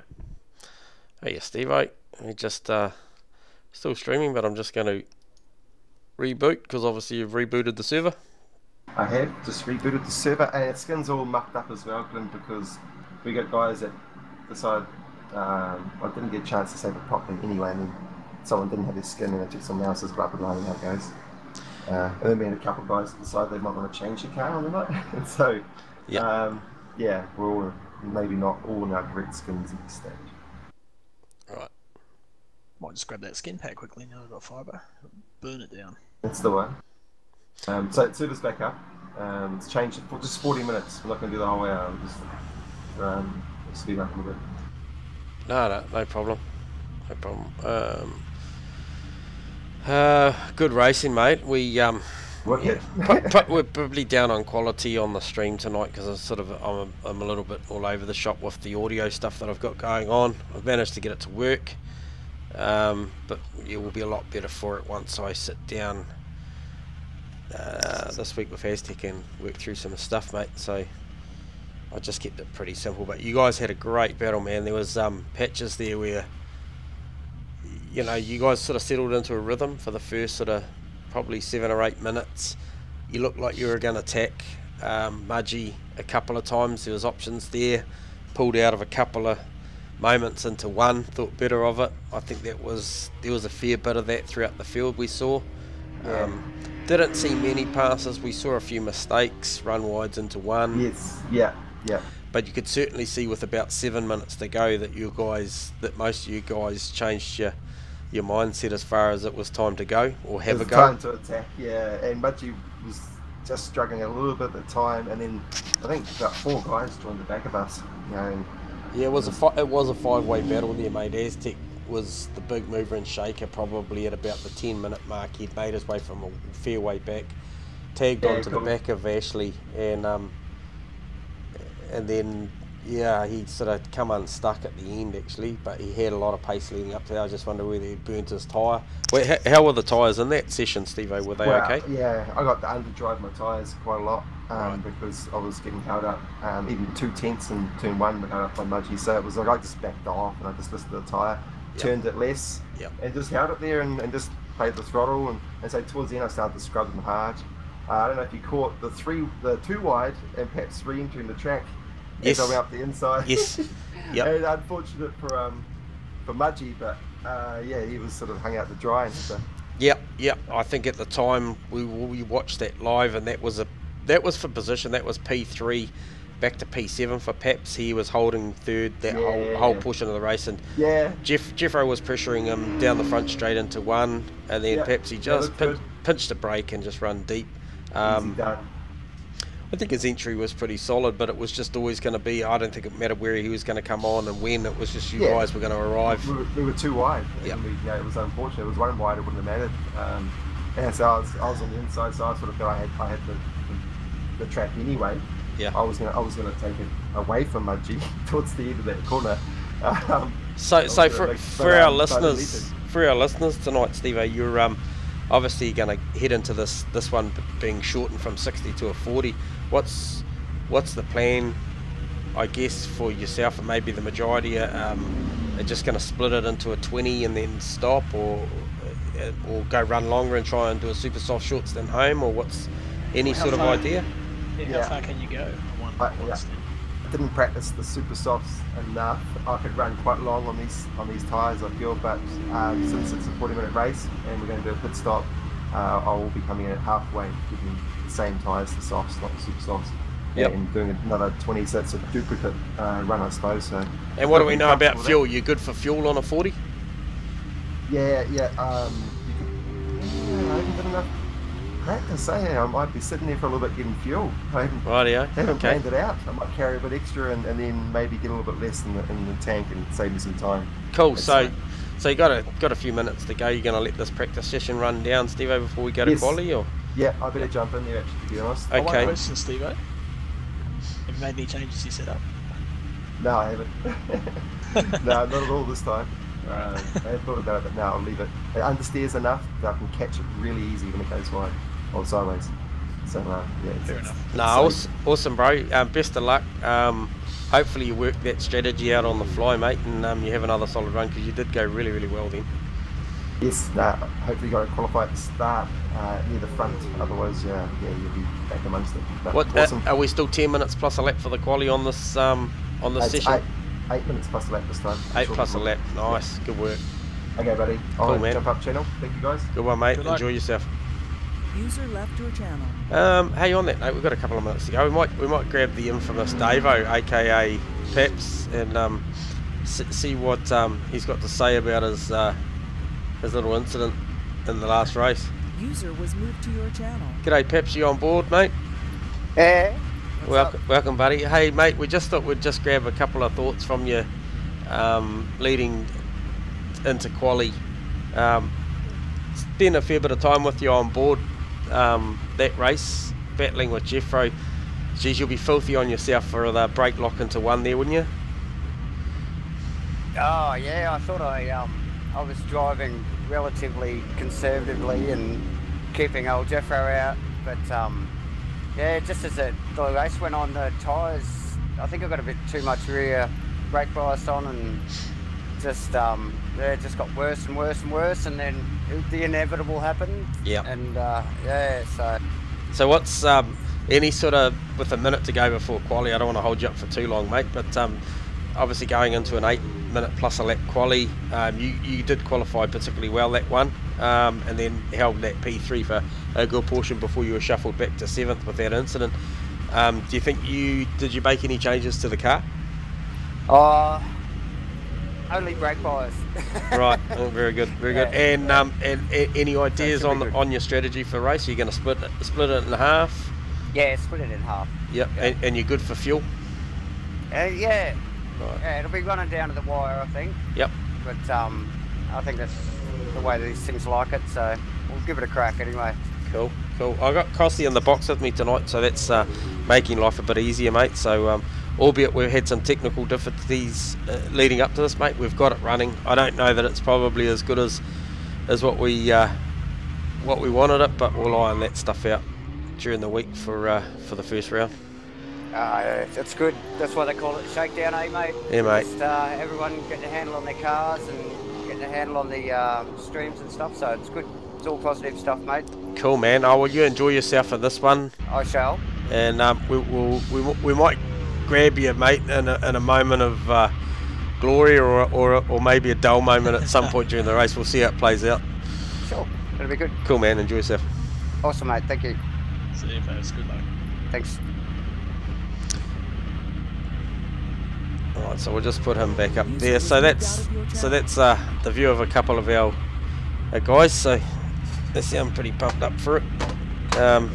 Hey, Steve-O. We just still streaming, but I'm just going to reboot because obviously you've rebooted the server. I have just rebooted the server, and its skin's all mucked up as well, Glenn, because we got guys that decide I didn't get a chance to save it properly anyway. I mean, someone didn't have their skin and it took someone else's, blah blah blah, and how it goes. And then we had a couple of guys that decided they might want to change the car on the night, and so yeah, we're all maybe not all in our correct skins at this stage. Right. Might just grab that skin pack quickly now I've got fibre. Burn it down. That's the one. So server's back up. It's changed for just 40 minutes. We're not going to do the whole hour. We'll just speed up a little bit. No problem. No problem. Good racing, mate. We're probably down on quality on the stream tonight because I'm a little bit all over the shop with the audio stuff that I've got going on. I've managed to get it to work, but it will be a lot better for it once I sit down this week with Aztec and work through some stuff, mate. So I just kept it pretty simple, but you guys had a great battle, man. There was patches there where you guys sort of settled into a rhythm for the first sort of probably 7 or 8 minutes. You looked like you were going to attack Mudgy a couple of times. There was options there, pulled out of a couple of moments into one, thought better of it. I think there was a fair bit of that throughout the field we saw. Didn't see many passes. We saw a few mistakes, run wides into one. Yes, yeah. But you could certainly see with about 7 minutes to go that most of you guys changed your mindset as far as it was time to go or have a go. Time to attack, yeah. And Mudgy was just struggling a little bit at the time, and then I think about 4 guys joined the back of us. And yeah, it was a 5-way battle there, mate. Aztec was the big mover and shaker probably at about the 10-minute mark. He'd made his way from a fair way back, tagged onto the back of Ashley, and then he sort of come unstuck at the end actually, but he had a lot of pace leading up to that. I just wonder whether he burnt his tyre. Wait, how were the tyres in that session, Steve-O? Were they okay? Yeah, I got to underdrive my tyres quite a lot because I was getting held up. Even 2 tenths in turn 1 were held up by Mudgy, so it was like I just backed off and I just listened to the tyre, turned it less, and just held it there and just played the throttle. And so towards the end I started to scrub them hard. I don't know if you caught the 2 wide and perhaps re-entering the track. Yes. As I went up the inside. Yes. Yep. And unfortunate for Mudgy, but he was sort of hung out to dry and stuff. Yep. I think at the time we watched that live, and that was for position. That was P3 back to P7 for Paps. He was holding third that whole portion of the race, and Jeffro was pressuring him down the front straight into 1, and then Paps he just pinched a brake and just run deep. Easy done. I think his entry was pretty solid, but it was just always going to be, I don't think it mattered where he was going to come on and when, it was just you guys were going to arrive. We were 2 wide. Yeah. It was unfortunate. It was 1 wide, it wouldn't have mattered. And so I was on the inside, so I sort of felt I had the track anyway. Yeah. I was gonna take it away from Mudgy towards the end of that corner. So for our listeners tonight, Steve-O, you're obviously going to head into this one being shortened from 60 to a 40. What's the plan, I guess, for yourself and maybe the majority? Are just going to split it into a 20 and then stop, or go run longer and try and do a super soft shorts then home, or what's any sort of idea? How far can you go? I didn't practice the super softs enough. I could run quite long on these tyres, I feel, but since it's a 40-minute race and we're going to do a pit stop, I will be coming in at halfway, giving the same tyres, the softs, not the super softs, and doing another 20, so it's a duplicate run, I suppose. So. And what do we know about fuel? You good for fuel on a 40? Yeah. I haven't done enough practice. I might be sitting there for a little bit getting fuel. I haven't planned it out. I might carry a bit extra and then maybe get a little bit less in the tank and save me some time. Cool. So you got a few minutes to go. You're going to let this practice session run down, Steve-O, before we go to quali, or? Yeah, I better jump in there actually, to be honest. Okay. One question, Steve-O. Have you made any changes to your setup? No, I haven't. No, not at all this time. I had thought about it, but no, I'll leave it. It understeers enough that I can catch it really easy when it goes wide or sideways. So fair enough. No, awesome, bro. Best of luck. hopefully you work that strategy out on the fly, mate, and you have another solid run, because you did go really, really well then. Yes, hopefully you got to qualify at the start near the front, otherwise yeah, you'll be back amongst it. But What awesome. are we still 10 minutes plus a lap for the quali on this session? 8 minutes plus a lap this time. 8 plus a lap, nice, good work. Okay, buddy. Cool, I'll man. jump up channel. Thank you, guys. Good one, mate. Good luck. Enjoy yourself. User left your channel. Hey, on that note, we've got a couple of minutes to go. We might grab the infamous Davo, aka Peps, and see what he's got to say about his little incident in the last race. User was moved to your channel. G'day, Peps. You on board, mate? Yeah. Welcome, buddy. Hey, mate. We just thought we'd just grab a couple of thoughts from you, leading into quali. Spend a fair bit of time with you on board that race, battling with Jeffro. Geez, you'll be filthy on yourself for the brake lock into one there, wouldn't you? Oh yeah, I thought I was driving relatively conservatively and keeping old Jeffro out, but yeah, just as the race went on, the tyres, I think I got a bit too much rear brake bias on, and just it just got worse and worse and worse, and then the inevitable happened. Yeah. And yeah, So what's any sort of, with a minute to go before quali, I don't want to hold you up for too long, mate, but obviously going into an 8 minute plus a lap quali, you did qualify particularly well that one, and then held that P3 for a good portion before you were shuffled back to 7th with that incident. Do you think did you make any changes to the car? only brake bias. Right, oh, very good, very good. And any ideas on your strategy for race? Are you going to split it in half? Yeah, split it in half. Yep, yeah. And you're good for fuel? Yeah. Right. Yeah, it'll be running down to the wire, I think. Yep. But I think that's the way these things like it, so we'll give it a crack anyway. Cool. I got Crossy in the box with me tonight, so that's making life a bit easier, mate. So, albeit we've had some technical difficulties leading up to this, mate, we've got it running. I don't know that it's probably as good as what we wanted it, but we'll iron that stuff out during the week for the first round. That's good. That's why they call it Shakedown, eh, mate? Yeah, mate. Just everyone getting a handle on their cars and getting a handle on the streams and stuff, so it's good. It's all positive stuff, mate. Cool, man. Oh, well, you enjoy yourself for this one. I shall. And we might grab you, mate, in a moment of glory or maybe a dull moment at some point during the race. We'll see how it plays out. Sure. It'll be good. Cool, man. Enjoy yourself. Awesome, mate. Thank you. See you, folks. Good luck. Thanks. Alright, so we'll just put him back up there. So that's the view of a couple of our guys. So they sound pretty pumped up for it.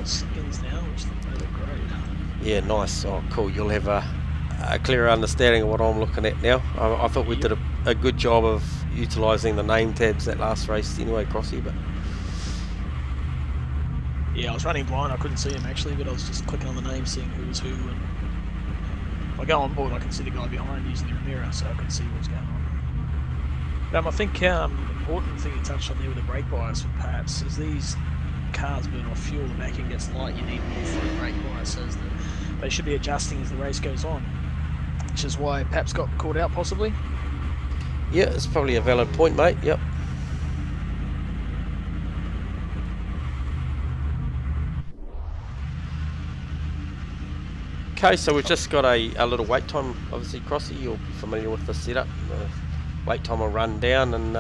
Skins now, which look great. Yeah, nice. Oh, cool. You'll have a clearer understanding of what I'm looking at now. I thought we did a good job of utilising the name tabs that last race anyway, Crossy, but yeah, I was running blind. I couldn't see him actually, but I was just clicking on the name, seeing who was who. And if I go on board, I can see the guy behind using the mirror, so I can see what's going on. I think important thing you touched on there with the brake bias with Paps is these cars burn off fuel, the back end gets light, you need more for a brake bias, so they should be adjusting as the race goes on, which is why Paps got caught out possibly. yeah, it's probably a valid point, mate. Yep. Okay, so we've just got a little wait time. Obviously, Crossy, you're familiar with the setup. The wait time will run down, and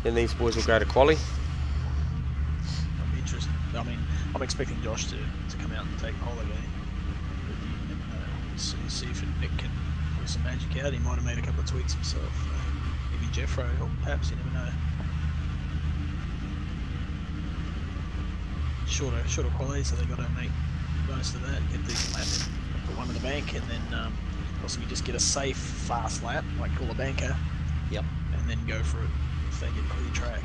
then these boys will go to quali. That'll be interesting. I mean, I'm expecting Josh to come out and take holiday. But you never know. See if Nick can pull some magic out. He might have made a couple of tweaks himself. Maybe Jeffro or perhaps, you never know. Shorter quality, so they've got to make most of that, get these laps, put one in the bank, and then possibly just get a safe, fast lap, like call a banker. Yep. And then go for it if they get clear track.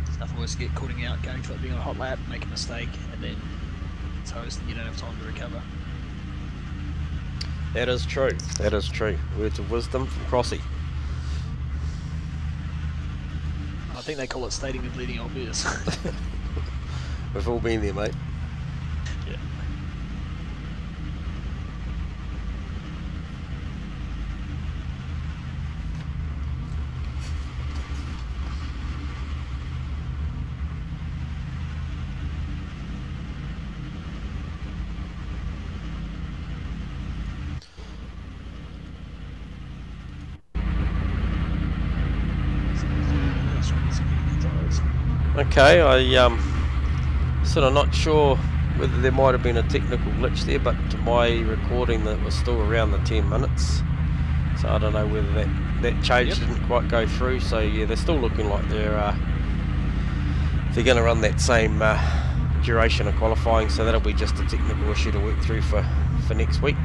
There's nothing worse than get caught out, going for it, being on a hot lap, make a mistake, and then toast, and you don't have time to recover. That is true. That is true. Words of wisdom from Crossy. I think they call it stating the bleeding obvious. We've all been there, mate. Yeah. Okay, I sort of not sure whether there might have been a technical glitch there, but to my recording that was still around the 10 minutes. So I don't know whether that change didn't quite go through. So yeah, they're still looking like they're going to run that same duration of qualifying. So that'll be just a technical issue to work through for next week.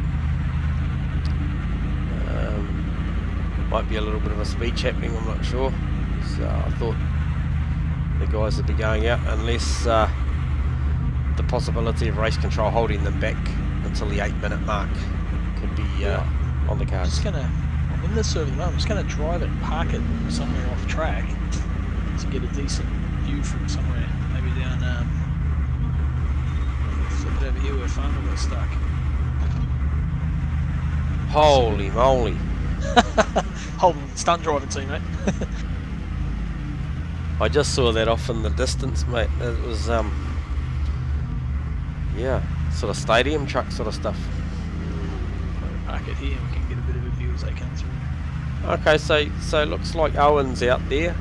Might be a little bit of a speech happening, I'm not sure. So I thought the guys would be going out unless the possibility of race control holding them back until the 8-minute mark could be on the cards. I'm in the server at the moment. I'm just going to drive it and park it somewhere off track to get a decent view from somewhere. Maybe down, flip it over here where Farmer got stuck. Holy moly. Holden, stunt driving team, mate. I just saw that off in the distance, mate. It was, yeah, sort of stadium truck sort of stuff. Park it here and we can get a bit of a view as they come through. Okay, so it looks like Owen's out there.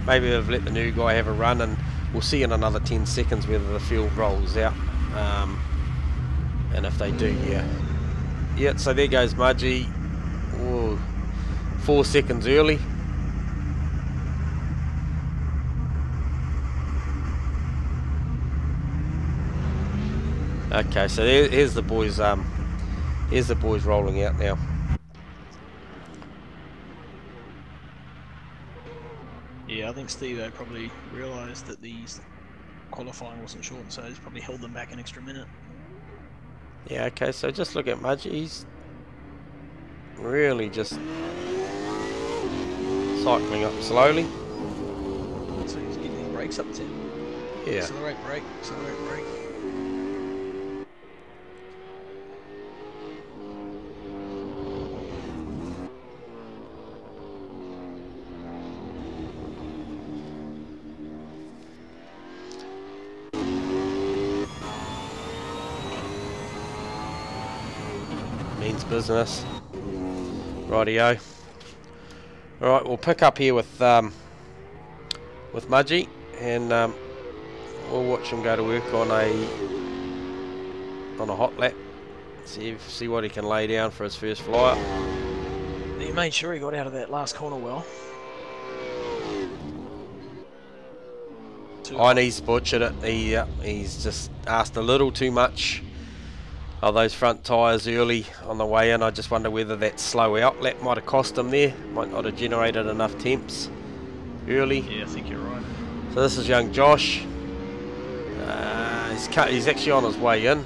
Maybe they've let the new guy have a run, and we'll see in another 10 seconds whether the field rolls out. And if they do, yeah, so there goes Mudgy. Ooh, 4 seconds early. Okay, so here's the boys. Here's the boys rolling out now. Yeah, I think Steve probably realised that the qualifying wasn't short, so he's probably held them back an extra minute. Yeah, okay, so just look at Mudgy. He's really just cycling up slowly. So he's getting his brakes up to. Yeah. Accelerate, brake, accelerate, brake. Means business. Rightio. Alright, we'll pick up here with Mudgy, and we'll watch him go to work on a hot lap. See what he can lay down for his first fly-up. He made sure he got out of that last corner well. And he's butchered it. He's just asked a little too much of those front tyres early on the way in. I just wonder whether that slow out lap might have cost him there. Might not have generated enough temps early. Yeah, I think you're right. So this is young Josh. He's actually on his way in.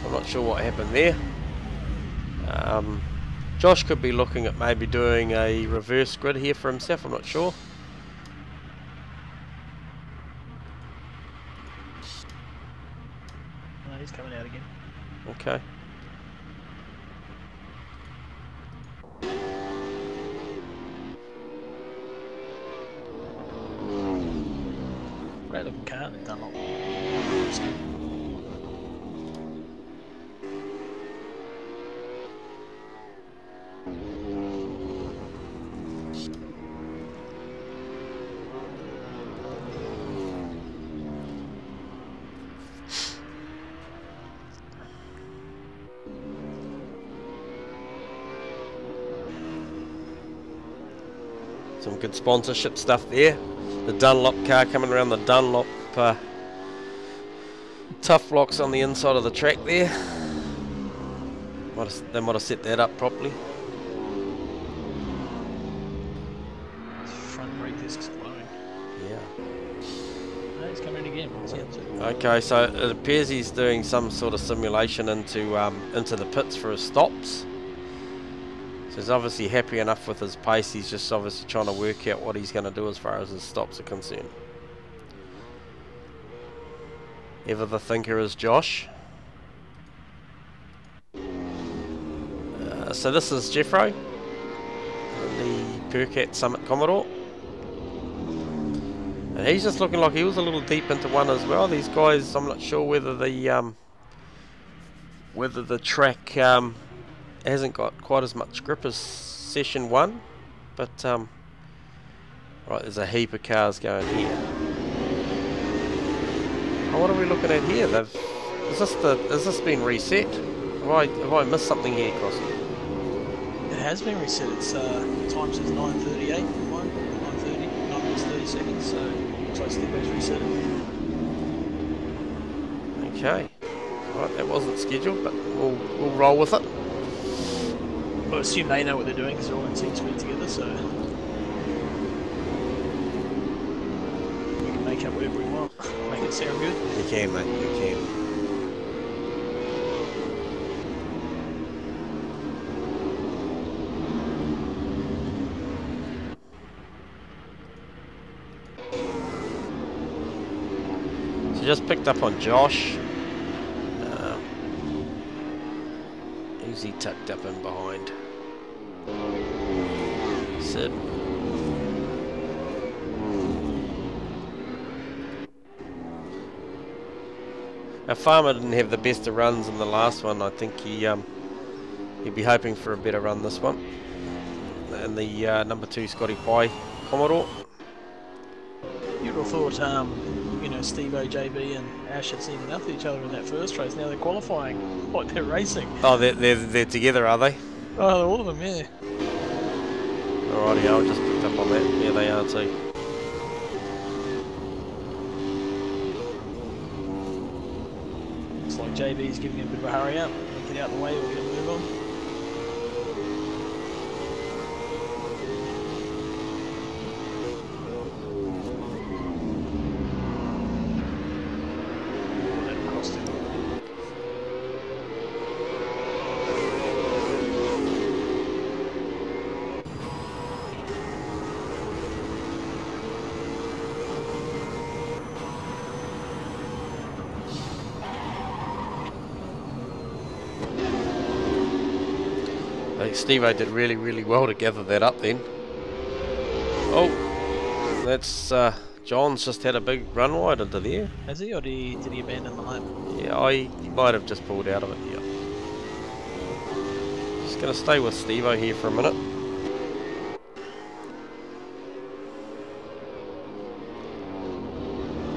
I'm not sure what happened there. Josh could be looking at maybe doing a reverse grid here for himself. I'm not sure. He's coming out again. Okay. Great looking car, they've done a lot. Some good sponsorship stuff there. The Dunlop car coming around the Dunlop tough blocks on the inside of the track there. They might have set that up properly. Front brake disc's blowing. Yeah. No, he's coming in again. What's he up to? Okay, so it appears he's doing some sort of simulation into the pits for his stops. So he's obviously happy enough with his pace. He's just obviously trying to work out what he's going to do as far as his stops are concerned. Ever the thinker is Josh. So this is Jeffro, the Percat Summit Commodore. And he's just looking like he was a little deep into one as well. These guys, I'm not sure whether the track hasn't got quite as much grip as session 1. but right, there's a heap of cars going here. Oh, what are we looking at here? Has this been reset? Have I missed something here, Crossy? It has been reset. It's time says 9:38 at the moment. 9:30, 9 minutes 30 seconds. So looks like Steve-O's reset it. Okay. Right, that wasn't scheduled, but we'll roll with it. But I assume they know what they're doing because they're all in team speed together. So we can make up whatever we want. Make it sound good. You can, mate. You can. Just picked up on Josh. Who's he tucked up in behind? Sid. Our farmer didn't have the best of runs in the last one. I think he'd be hoping for a better run this one. And the number 2 Scotty Pye Commodore. You'd have thought, you know, Steve-O, JB and Ash had seen enough of each other in that first race. Now they're qualifying like they're racing. Oh, they're together, are they? Oh, all of them, yeah. Alrighty, I'll just pick up on that. Yeah, they are too. Looks like JB's giving him a bit of a hurry up. Get out of the way, we're going to move on. Steve-O did really, really well to gather that up then. Oh, that's John's just had a big run wide into there. Has he, or did he abandon the lap? Yeah, he might have just pulled out of it, yeah. Just going to stay with Steve-O here for a minute.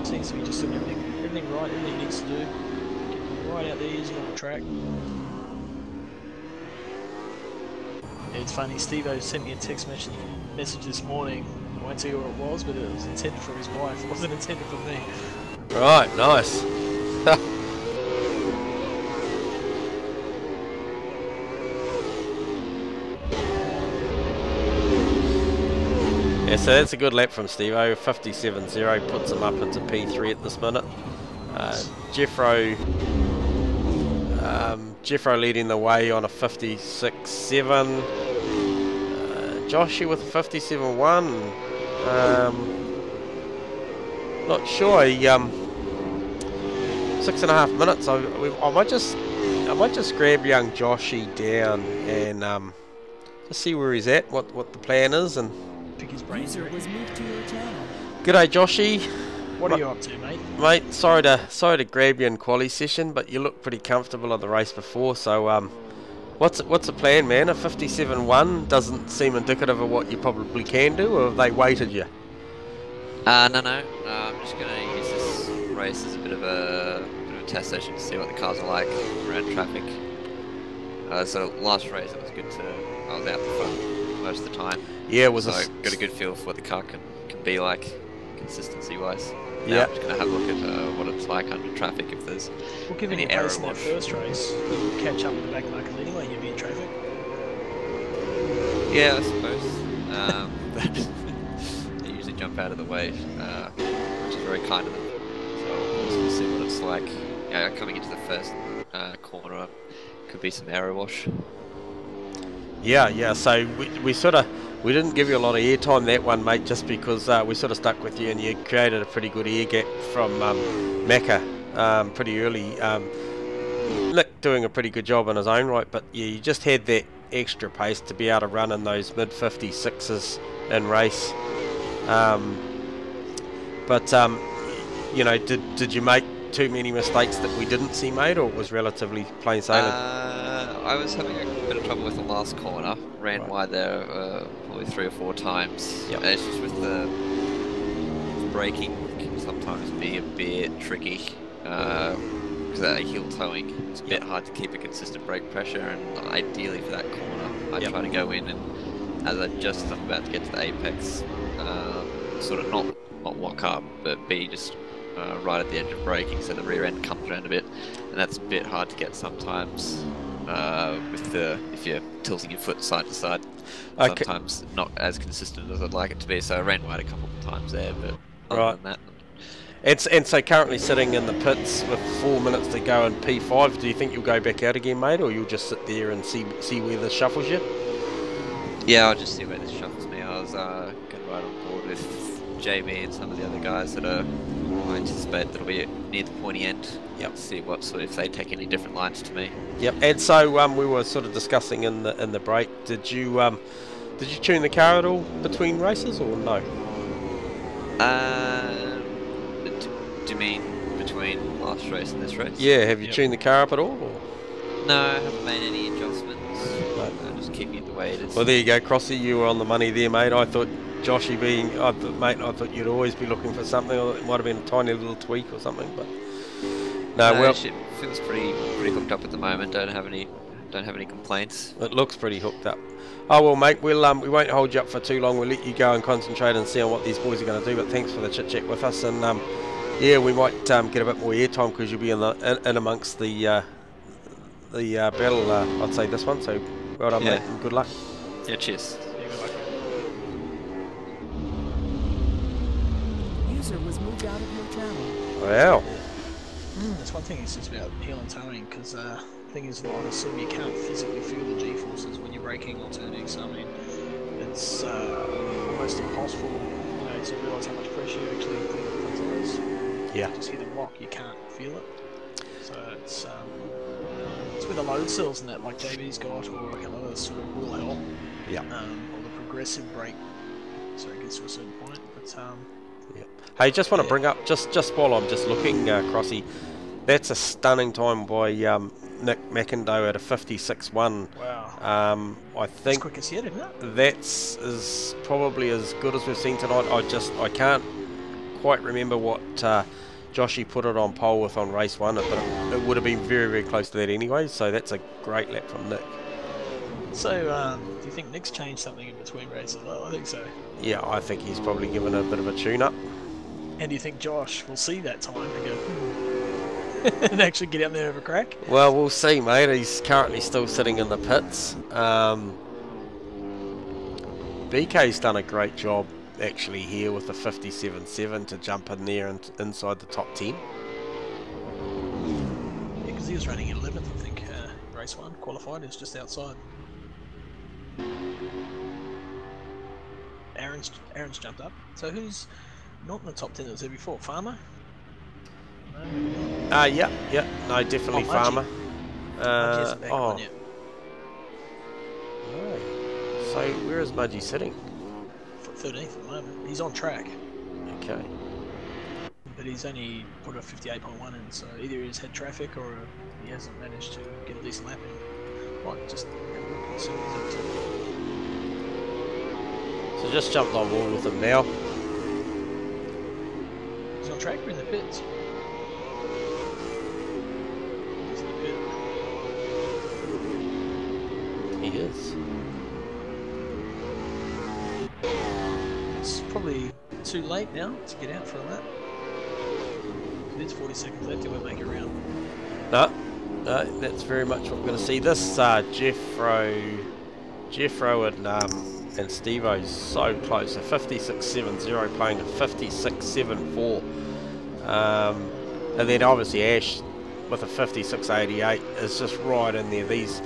Seems to be just doing everything right, everything he needs to do. Right out there, using on the track. It's funny, Steve-O sent me a text message this morning. I won't tell you what it was, but it was intended for his wife. It wasn't intended for me. Right, nice. Yeah, so that's a good lap from Steve-O. 57.0 puts him up into P3 at this minute. Jeffro leading the way on a 56.7. Joshy with a 57.1. Not sure. 6.5 minutes. I might just grab young Joshy down and just see where he's at, what the plan is, and pick his brains. G'day, Joshy. What are you up to, mate? Mate, sorry to grab you in quali session, but you look pretty comfortable on the race before. So, what's the plan, man? A 57.1 doesn't seem indicative of what you probably can do, or have they weighted you? No. I'm just gonna use this race as a bit of a test session to see what the cars are like around traffic. So last race it was good I was out the front most of the time. Yeah, so I got a good feel for what the car can be like, consistency wise. Yeah. I'm just going to have a look at what it's like under traffic if there's given any your error pace in that first race, you'll catch up with the back markers anyway, you'll be in traffic. Yeah, I suppose. They usually jump out of the way, which is very kind of them. So we'll see what it's like. Yeah, coming into the first corner, could be some error wash. Yeah. So we didn't give you a lot of airtime that one, mate, just because we sort of stuck with you and you created a pretty good air gap from Macca pretty early. Nick doing a pretty good job in his own right, but yeah, you just had that extra pace to be able to run in those mid 56s in race. You know, did you make too many mistakes that we didn't see made, or it was relatively plain sailing? I was having a bit of trouble with the last corner. Ran wide there probably 3 or 4 times. Yep. It's just with the braking can sometimes be a bit tricky because that heel towing, it's a bit hard to keep a consistent brake pressure, and ideally for that corner I try to go in and as I'm about to get to the apex, sort of not lock up, but be just right at the edge of braking, so the rear end comes around a bit, and that's a bit hard to get sometimes with if you're tilting your foot side to side. Sometimes not as consistent as I'd like it to be, so I ran wide a couple of times there, but other than that. And so currently sitting in the pits with 4 minutes to go in P5, do you think you'll go back out again, mate, or you'll just sit there and see where this shuffles you? Yeah, I'll just see where this shuffles me. I was getting right on board with JB and some of the other guys that I anticipate that'll be near the pointy end. Yep. See if they take any different lines to me. Yep. And so we were sort of discussing in the break. Did you tune the car at all between races or no? Do you mean between last race and this race? Yeah. Have you tuned the car up at all? Or? No, I haven't made any adjustments. No. I'm just keeping it the way it is. Well, there you go, Crossy. You were on the money there, mate. I thought Joshy I thought you'd always be looking for something, or it might have been a tiny little tweak or something, but no. Well, it feels pretty hooked up at the moment. Don't have any complaints. It looks pretty hooked up. Oh well, mate. We won't hold you up for too long. We'll let you go and concentrate and see on what these boys are going to do. But thanks for the chit chat with us, and yeah, we might get a bit more airtime because you'll be in amongst the battle. I'd say this one. So well done, mate, and good luck. Yeah, cheers. User was moved out of your channel. Wow. That's one thing. It's just about heel and towing, because the thing is, I assume you can't physically feel the G-forces when you're braking or turning. So I mean, it's almost impossible, to realise how much pressure you actually put on the front tires. Yeah. Just hit a rock, you can't feel it. So it's with the load cells and that, like JB's got, or like another sort of will help. Yeah. Or the progressive brake, so it gets to a certain point. But yeah. Hey, just want to bring up just while I'm just looking, Crossy, that's a stunning time by Nick McIndoe at a 56.1. Wow. I think that's quick as yet, isn't it? That's probably as good as we've seen tonight. I can't quite remember what Joshy put it on pole with on race 1, but it would have been very, very close to that anyway, so that's a great lap from Nick. So, do you think Nick's changed something in between races? Well, I think so. Yeah, I think he's probably given a bit of a tune-up. And do you think Josh will see that time and go, and actually get out there and have a crack? Well, we'll see, mate. He's currently still sitting in the pits. BK's done a great job actually here with the 57.7 to jump in there and inside the top 10. Yeah, because he was running 11th, I think, race 1, qualified, he was just outside. Aaron's jumped up. So who's not in the top 10 that was there before? Farmer? No, yeah, no, definitely Farmer. Mudgee back on yet. No. So where is Mudgee sitting? 13th at the moment. He's on track. Okay. But he's only put a 58.1 in, so either he's had traffic or he hasn't managed to get a decent lap in. Might just have a look and see what he's up to. So just jumped on board with him now. He's on track or in the pits? He's in the pit. He is. It's probably too late now to get out for a lap. It's 40 seconds left, he won't make it around. No, that's very much what we're going to see. This Jeffro and Steve-O's so close. A 56.70 playing a 56.74. And then obviously Ash with a 56.88 is just right in there. These,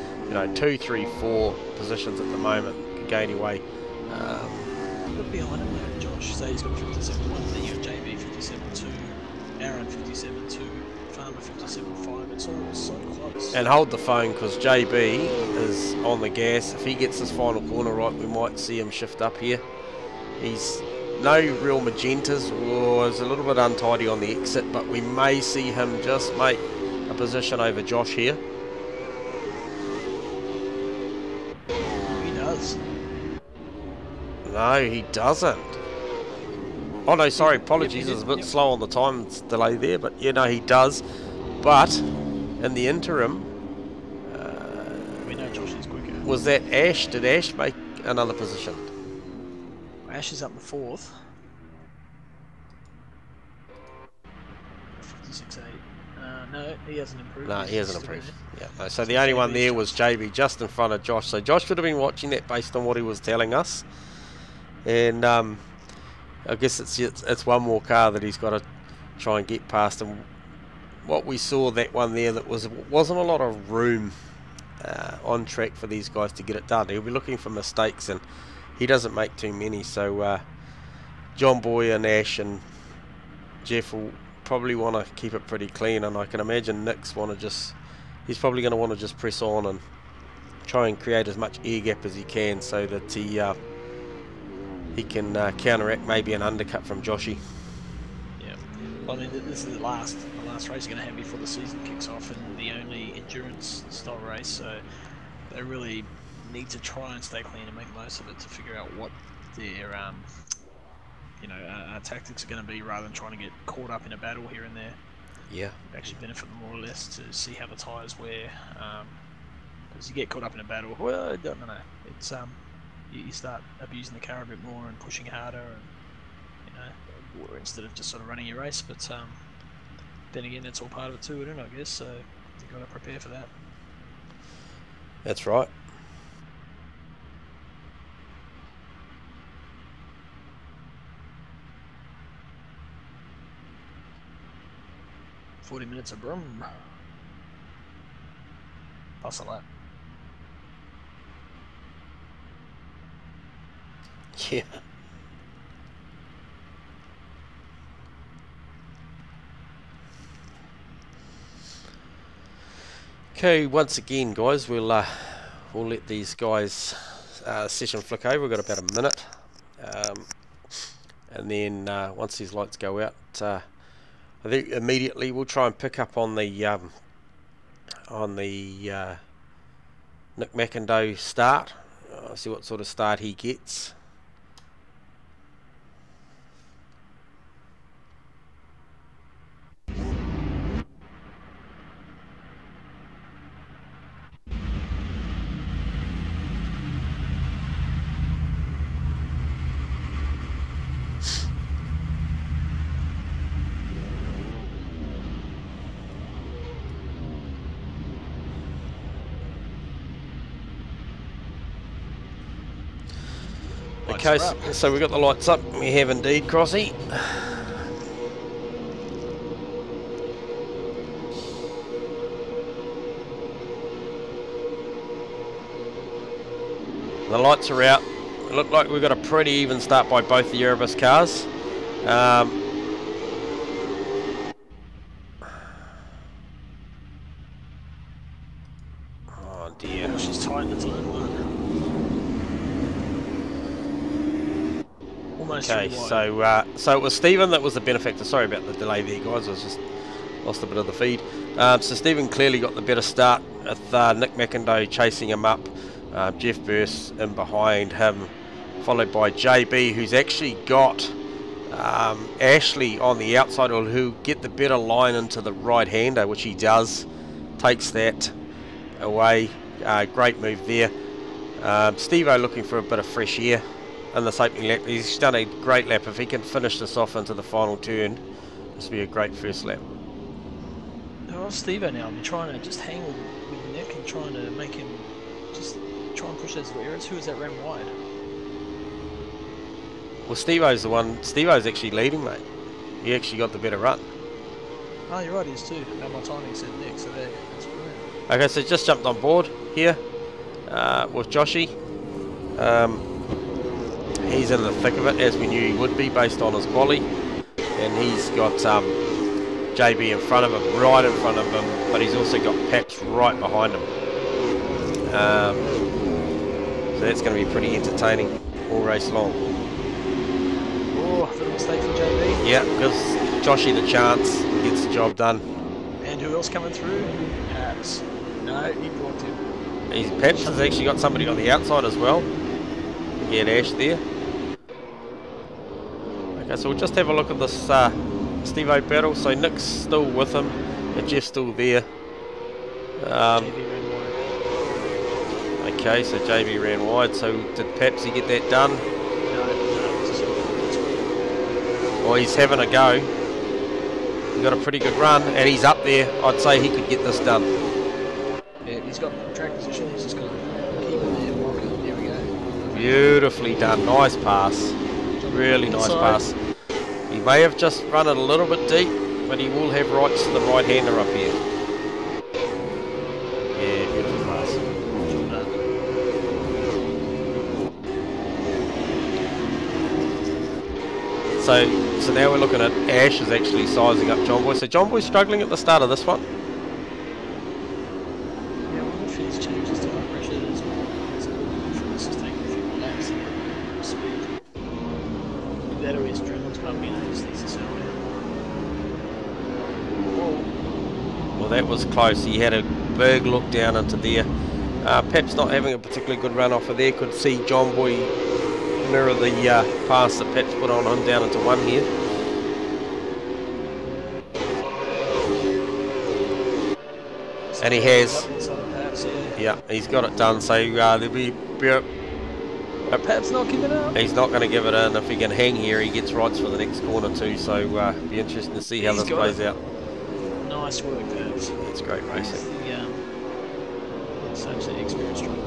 2, 3, 4 positions at the moment can go anyway. Look behind him there, Josh. Say he's got 57.1, then you have JB 57.2, Aaron 57.2, Farmer 57.5. It's all so close. And hold the phone, because JB is on the gas. If he gets this final corner right, we might see him shift up here. He's no real magentas. Was a little bit untidy on the exit, but we may see him just make a position over Josh here. He does. No, he doesn't. Oh no, sorry, apologies, it was a bit slow on the time delay there, but yeah, no, he does. But in the interim, we know Josh is quicker. was that Ash? Did Ash make another position? Ash is up the 4th. 56.8. No, he hasn't improved. No, He's he hasn't just improved. a Yeah, no, so the only one there was JB just in front of Josh. So Josh should have been watching that based on what he was telling us. And I guess it's one more car that he's got to try and get past. And what we saw that one there, that wasn't a lot of room on track for these guys to get it done. He'll be looking for mistakes, and he doesn't make too many. So John Boy and Ash and Jeff will probably want to keep it pretty clean, and I can imagine Nick's he's probably going to want to just press on and try and create as much air gap as he can, so that he can counteract maybe an undercut from Joshy. Yeah, well, I mean, this is the last race you're going to have before the season kicks off, and the only endurance style race, so they really need to try and stay clean and make the most of it to figure out what their tactics are going to be, rather than trying to get caught up in a battle here and there. Yeah, actually benefit them more or less to see how the tyres wear. As you get caught up in a battle, well, I don't know. It's you start abusing the car a bit more and pushing harder, and or instead of just sort of running your race. But then again, that's all part of it too, isn't it? I guess so. You've got to prepare for that. That's right. $40 minutes of broom. Plus a lap. Yeah. Okay, once again, guys, we'll let these guys session flick over. We've got about a minute, and then once these lights go out, I think immediately we'll try and pick up on the Nick McIndoe start. See what sort of start he gets. Okay, so we've got the lights up. We have indeed, Crossy. The lights are out. It looked like we've got a pretty even start by both the Erebus cars. Oh dear. She's tightened the turn one. Okay, so it was Stephen that was the benefactor. Sorry about the delay there, guys. I was just lost a bit of the feed. So Stephen clearly got the better start with Nick McIndoe chasing him up. Jeff Burst in behind him, followed by JB, who's actually got Ashley on the outside, or who get the better line into the right-hander, which he does. Takes that away. Great move there. Steve-O looking for a bit of fresh air in this opening lap. He's done a great lap. If he can finish this off into the final turn, this will be a great first lap. Oh, Steve-O now, I've been trying to just hang with Nick and trying to make him just try and push those little areas. Who was that ran wide? Well, Steve-O's the one. Steve-O's actually leading, mate. He actually got the better run. Oh, you're right, he is too. Now my timing said Nick, so there, that's brilliant. Okay, so just jumped on board here with Joshy. He's in the thick of it, as we knew he would be based on his quali. And he's got JB in front of him, right in front of him, but he's also got Paps right behind him. So that's going to be pretty entertaining all race long. little mistake from JB. Yeah, gives Joshy the chance, gets the job done. And who else coming through? Paps. No, he blocked him. Peps has actually got somebody on the outside as well. Get Ash there. Okay, so we'll just have a look at this Steve-O battle. So Nick's still with him, and Jeff's still there. Okay, so JB ran wide. So did Papsy get that done? Well, he's having a go. He got a pretty good run, and he's up there. I'd say he could get this done. Yeah, he's got track position. He's just got to keep it there, block it. There we go. Beautifully done. Nice pass. Really nice pass. He may have just run it a little bit deep, but he will have rights to the right-hander up here. Yeah, beautiful pass. So now we're looking at Ash is actually sizing up John Boy. So John Boy's struggling at the start of this one. Yeah, well, if he's changed his tire pressure as well. So this is taking a few more laps and speed. That or his adrenaline's pumping, he just needs to settle down. Well, that was close. He had a big look down into there. Pep's not having a particularly good run off of there. Could see John Boy mirror the pass that Pep's put on him down into one here. And he has. Yeah, he's got it done. So there'll be. Pep's not giving up. He's not going to give it in. If he can hang here, he gets rights for the next corner too. So be interesting to see how this plays out. Nice work, Pep's. It's great racing. Such an experienced driver.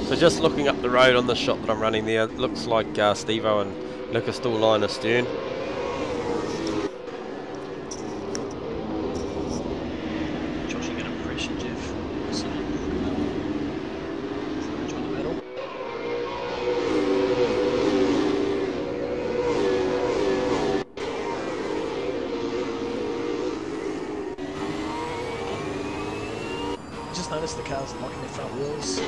So just looking up the road on the shot that I'm running there, it looks like Steve-O and Nick are still line astern. Josh, you're going to pressure Jeff. So, join the battle. Just noticed the cars locking their front wheels.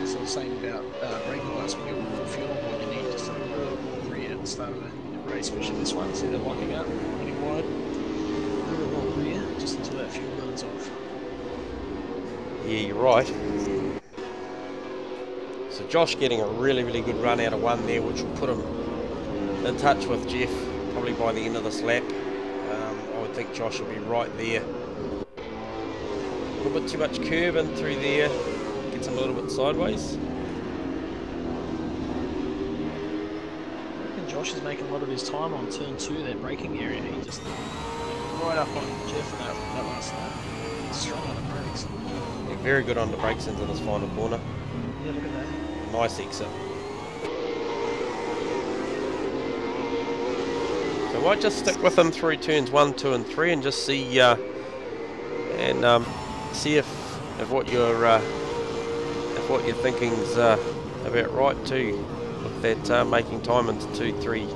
Also saying about brake lights, when you get more fuel on board, you need just a little more rear at the start of a race, especially this one. See they're locking up, running wide. A little more rear, just until that fuel burns off. Yeah, you're right. So Josh getting a really, really good run out of one there, which will put him in touch with Jeff probably by the end of this lap. I would think Josh will be right there. A little bit too much curve in through there. Gets him a little bit sideways. I reckon Josh is making a lot of his time on turn 2, that braking area. He just right up on Jeff for that last lap. Strong on the brakes. Yeah, very good on the brakes into this final corner. Yeah, look at that. Nice exit. So I might just stick with him through turns 1, 2 and 3 and just see see if what you're thinking's about right too, with that making time into 2, 3.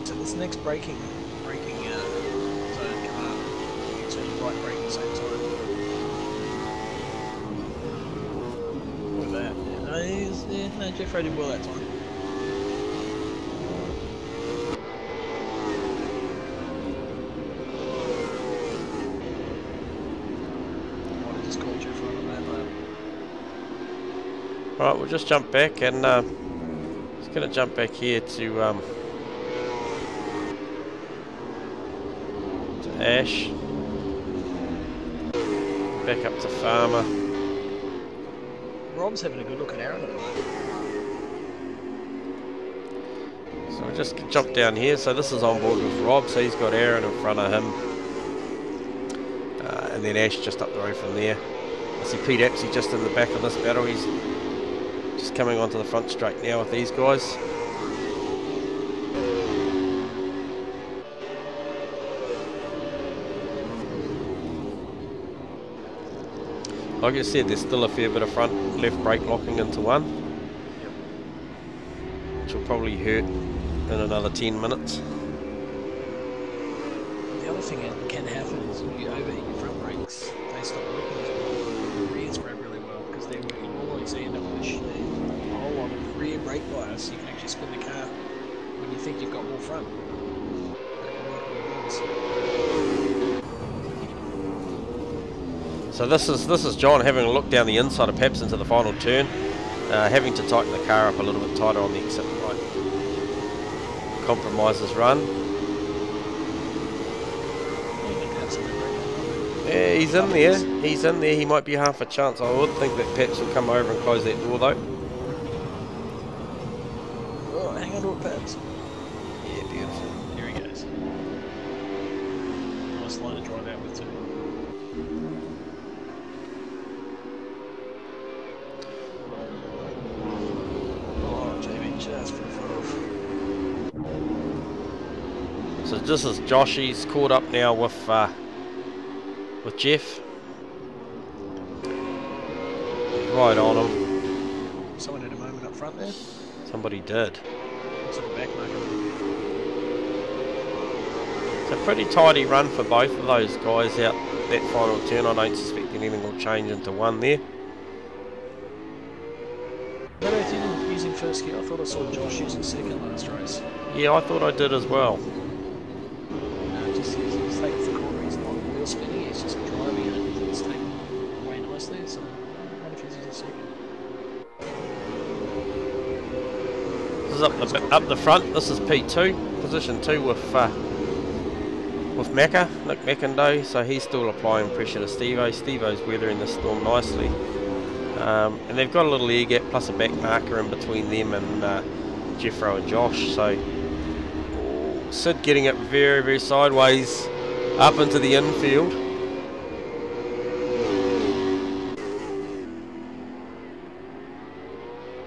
So this next braking zone come up, you turn right brake at the same time. With that, no, Jeff did well that time. Right, we'll just jump back and just going to jump back here to Ash, back up to Farmer. Rob's having a good look at Aaron at the moment. So we'll just jump down here. So this is on board with Rob, so he's got Aaron in front of him, and then Ash just up the road from there. I see Pete Apsey just in the back of this battle. He's just coming onto the front straight now with these guys. Like I said, there's still a fair bit of front left brake locking into one, which will probably hurt in another 10 minutes. The other thing that can happen is when you overheat your front brakes, they stop working as well. The rears grab really well because they're working more, so you end up with a whole brake bias, you can actually spin the car when you think you've got more front. So this is John having a look down the inside of Peps into the final turn, having to tighten the car up a little bit tighter on the exit right. Compromise his run. Yeah, he's in there. He's in there. He might be half a chance. I would think that Peps will come over and close that door though. Oh, hang on to it, Peps. Yeah, beautiful. Here he goes. Nice line to drive out with too. Oh, JB just for the front off. So this is Josh. He's caught up now with Jeff. He's right on him. Someone had a moment up front there. Somebody did. Sort of back marker. It's a pretty tidy run for both of those guys out that final turn. I don't suspect anything will change into one there. What about you using first gear? I thought I saw Josh using second last race. Yeah, I thought I did as well. No, just he's taking the corner. He's not wheel spinning. He's just driving it. It's taken away nicely. So I wonder if he's using second. This is up the front. This is P2, position 2 with Macca, Nick McIndoe. So he's still applying pressure to Stevo. Stevo's weathering the storm nicely, and they've got a little air gap plus a back marker in between them and Jeffro and Josh. So Sid getting it very, very sideways up into the infield.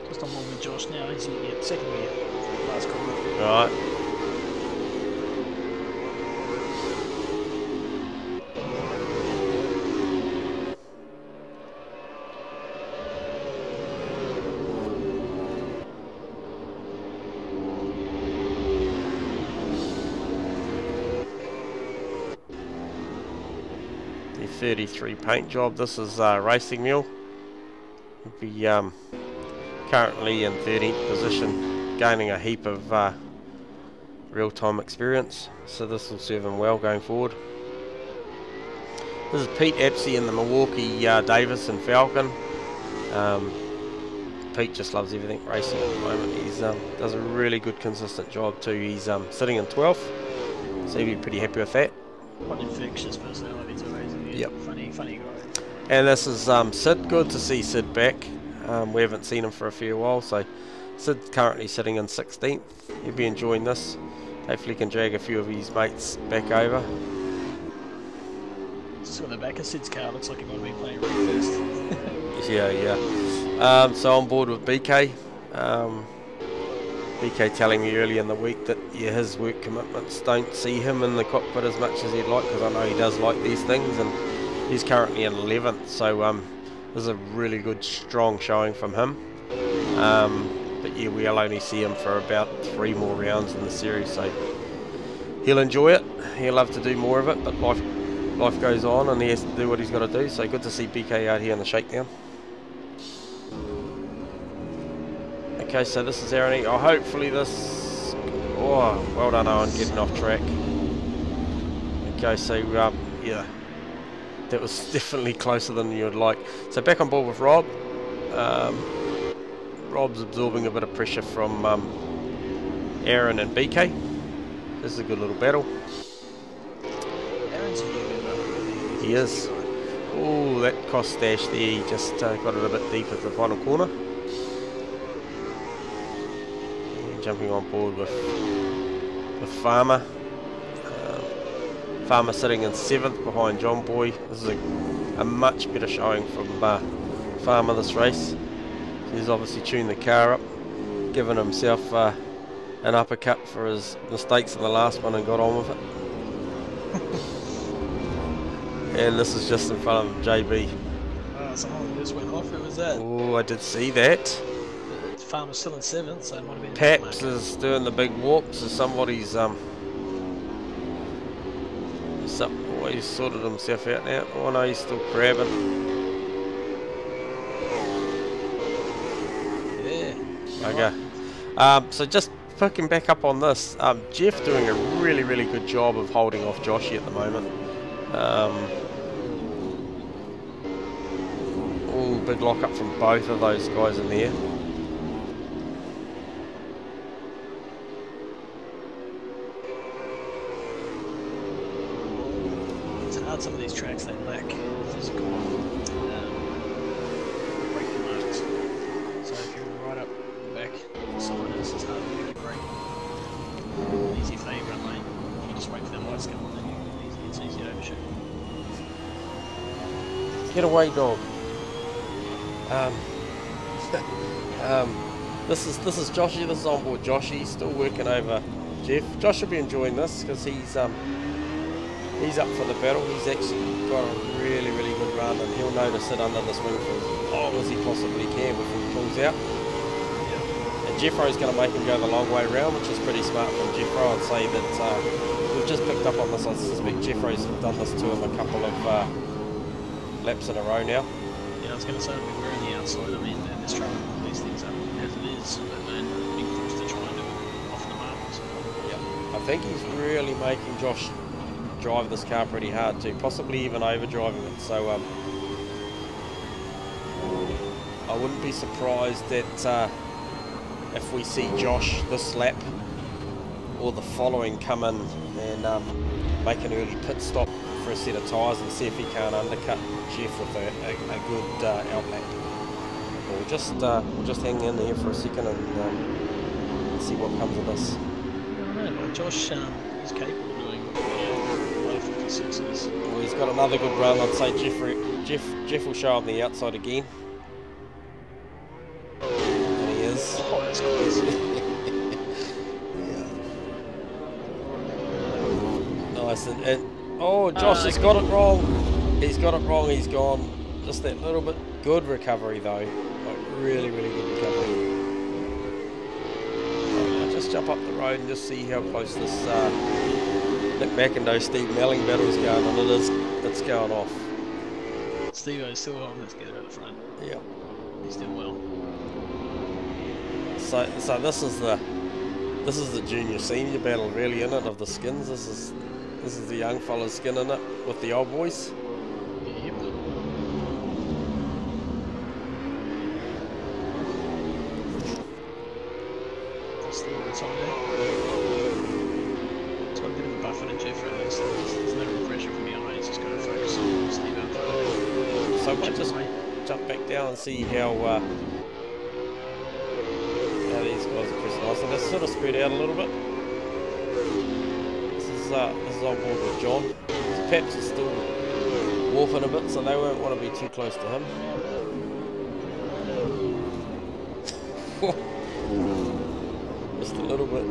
Just on one with Josh now. He's in second gear. Last corner. Right. The 33 paint job. This is Racing Mule. He'll be currently in 13th position, gaining a heap of real-time experience, so this will serve him well going forward. This is Pete Epsey in the Milwaukee Davis and Falcon. Pete just loves everything racing at the moment. He's does a really good consistent job too. He's sitting in 12th, so he'll be pretty happy with that. What infectious personality to racing. Yep. Funny guy. And this is Sid. Good to see Sid back. We haven't seen him for a fair while, so Sid's currently sitting in 16th. He'll be enjoying this. Hopefully he can drag a few of his mates back over. Just on the back of Sid's car, looks like he might be playing really first. Yeah. So on board with BK. BK telling me early in the week that his work commitments don't see him in the cockpit as much as he'd like, because I know he does like these things, and he's currently in 11th, so this is a really good strong showing from him. But yeah, we'll only see him for about 3 more rounds in the series, so he'll enjoy it. He'll love to do more of it, but life goes on and he has to do what he's got to do, so good to see BK out here in the Shakedown. Okay, so this is Aaron. Oh, hopefully this... Oh, well done Owen, getting off track. Okay, so yeah, that was definitely closer than you'd like. So back on board with Rob. Rob's absorbing a bit of pressure from Aaron and BK. This is a good little battle. Aaron's a good. He is. Oh, that cross dash there, he just got it a bit deep at the final corner. And jumping on board with Farmer. Farmer sitting in 7th behind John Boy. This is a much better showing from Farmer this race. He's obviously tuned the car up, given himself an uppercut for his mistakes in the last one and got on with it. And this is just in front of JB. Oh, someone just went off. Who was that? Oh, I did see that. The Farmer's still in 7th, so it might have been. Paps is doing the big warp, so somebody's he's sorted himself out now. Oh no, he's still crabbing. Yeah. Okay. So just picking back up on this, Jeff doing a really, really good job of holding off Joshy at the moment. Ooh, big lock up from both of those guys in there. It's hard, some of these tracks they lack physical braking marks. So if you're right up the back of someone else, it's hard to make a break. Easy for you run lane. You just wait for them lights to come on, then it's easy to overshoot. Get away, dog. This is Joshy. This is on board Joshy. Still working over Jeff. Josh will be enjoying this because he's up for the battle. He's actually got a really, really good run, and he'll know to sit under this wing for as long as he possibly can before he pulls out. And Jeffro's going to make him go the long way round, which is pretty smart from Jeffro. I'd say that we've just picked up on this. I suspect Jeffro's done this to him a couple of laps in a row now. Yeah, I was going to say we're on the outside. I mean, they're just trying to pull these things up as it is, but then big push to try and do it off the marbles. Yeah, I think he's really making Josh drive this car pretty hard too, possibly even overdriving it. So I wouldn't be surprised that if we see Josh this lap or the following come in and make an early pit stop for a set of tyres and see if he can't undercut Jeff with a good outlap. We'll just hang in here for a second and see what comes of this. I don't know, like Josh is capable of doing low 56s. Well, he's got another good run. I'd say Jeff will show on the outside again. And he is. Oh, that's close. Nice. And oh, Josh has got it wrong. He's got it wrong. He's gone. Just that little bit. Good recovery though. Like really, really good recovery. I'll just jump up the road and just see how close this Nick McIndoe, Steve Melling battle's going on. It's going off. Steve-O's still on. Let's get it at the front. Yeah. He's doing well. So this is the junior senior battle really in it of the skins. This is the young fella's skin in it with the old boys. Yep. Still on the top there. It's got a bit of a buffer to Jeff at least. There's no real pressure from behind. He's just got to focus on Steve up front. So we'll just jump back down and see how these guys are pressing on. So they're sort of spread out a little bit. This is on board with John. So Paps is still warping a bit, so they won't want to be too close to him. Just a little bit.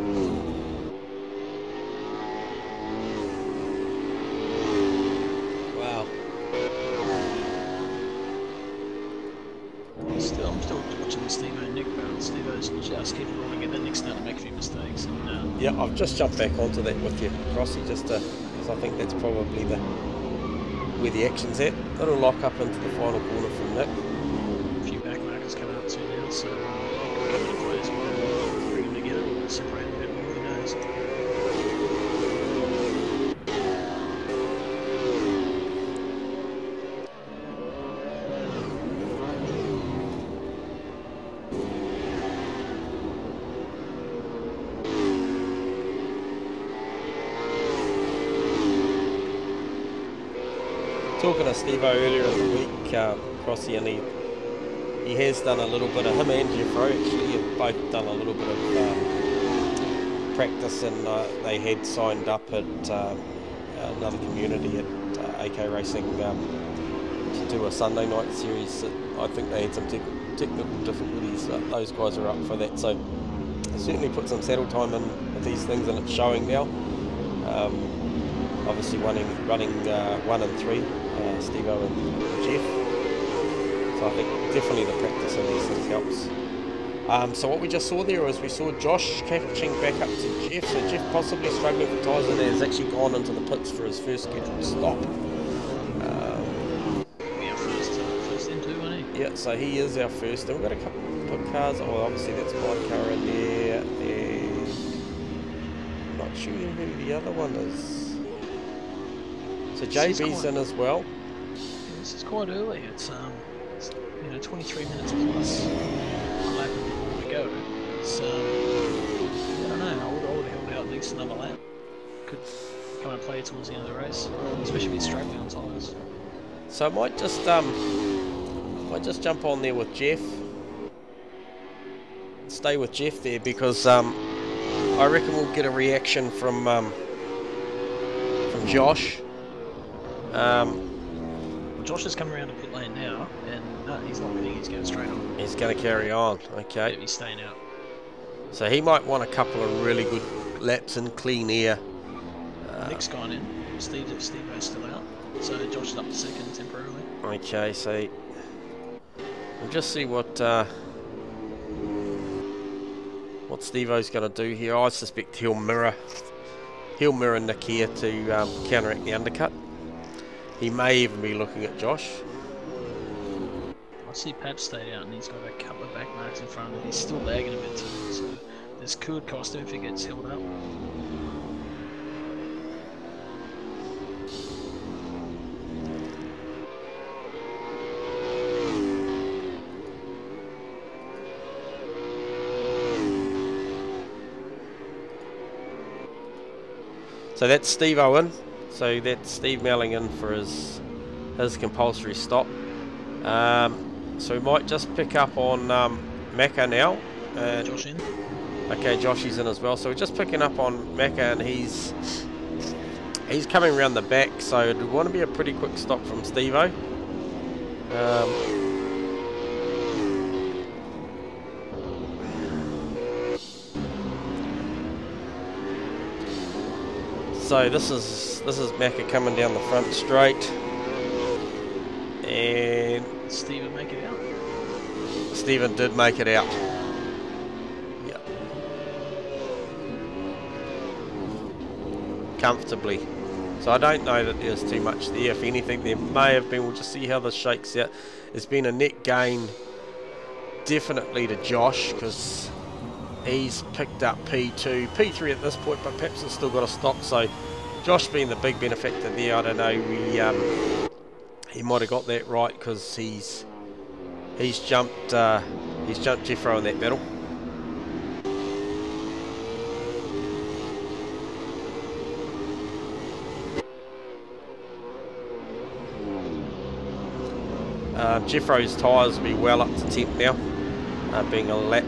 Wow. I'm still watching the Steve-O and Nick battle. Steve-O's just keeping on and get the Nick's starting to make a few mistakes. And, Yeah, I've just jumped back onto that with you, Crossy, just because I think that's probably where the action's at. Little lock up into the final corner from Nick. a few back markers coming up too now, so coming to play as well. Bring them together or separate them a bit more, who knows. Talking to Steve-O earlier in the week, Crossy, and he has done a little bit of, him and Jeffro actually have both done a little bit of practice, and they had signed up at another community at AK Racing to do a Sunday night series. I think they had some technical difficulties. Those guys are up for that, so they certainly put some saddle time in with these things, and it's showing now. Obviously running 1 and 3, Steve-O and Jeff. So I think definitely the practice in these things helps. So what we just saw there was we saw Josh catching back up to Jeff. So Jeff possibly struggling for tyres and has actually gone into the pits for his first scheduled stop. Yeah, first in two, wasn't he? Yeah, so he is our first. And we've got a couple of cars. Oh, obviously that's my car in there. And I'm not sure who the other one is. So JB's in as well. Yeah, this is quite early. It's 23 minutes plus a lap and more to go. It's I don't know. I would have held out at least another lap. Could come and play towards the end of the race, especially if he's struggling on tyres. So I might just jump on there with Jeff. Stay with Jeff there because I reckon we'll get a reaction from Josh. Josh has come around the pit lane now, and no, he's not winning. He's going straight on. He's going to carry on. Okay. Yeah, he's staying out. So he might want a couple of really good laps in clean air. Nick's gone in. Steve's still out. So Josh is up to second temporarily. Okay, so we'll just see what Steve-O's going to do here. I suspect he'll mirror Nick here to counteract the undercut. He may even be looking at Josh. I see Pat stayed out and he's got a couple of back marks in front of him. He's still lagging a bit too, so this could cost him if he gets held up. So that's Steve Owen. So that's Steve Melling in for his compulsory stop. So we might just pick up on Macca now. Josh in. Okay, Josh is in as well. So we're just picking up on Macca, and he's coming around the back. So it would want to be a pretty quick stop from Steve-O. So this is Macca coming down the front straight, and Stephen make it out. Stephen did make it out. Yeah, comfortably. So I don't know that there's too much there. If anything, there may have been. We'll just see how this shakes out. There's been a net gain, definitely to Josh, because he's picked up P2, P3 at this point, but perhaps has still got a stop. So Josh being the big benefactor there, I don't know. He might have got that right because he's jumped Jeffro in that battle. Jeffro's tyres will be well up to temp now, being a lap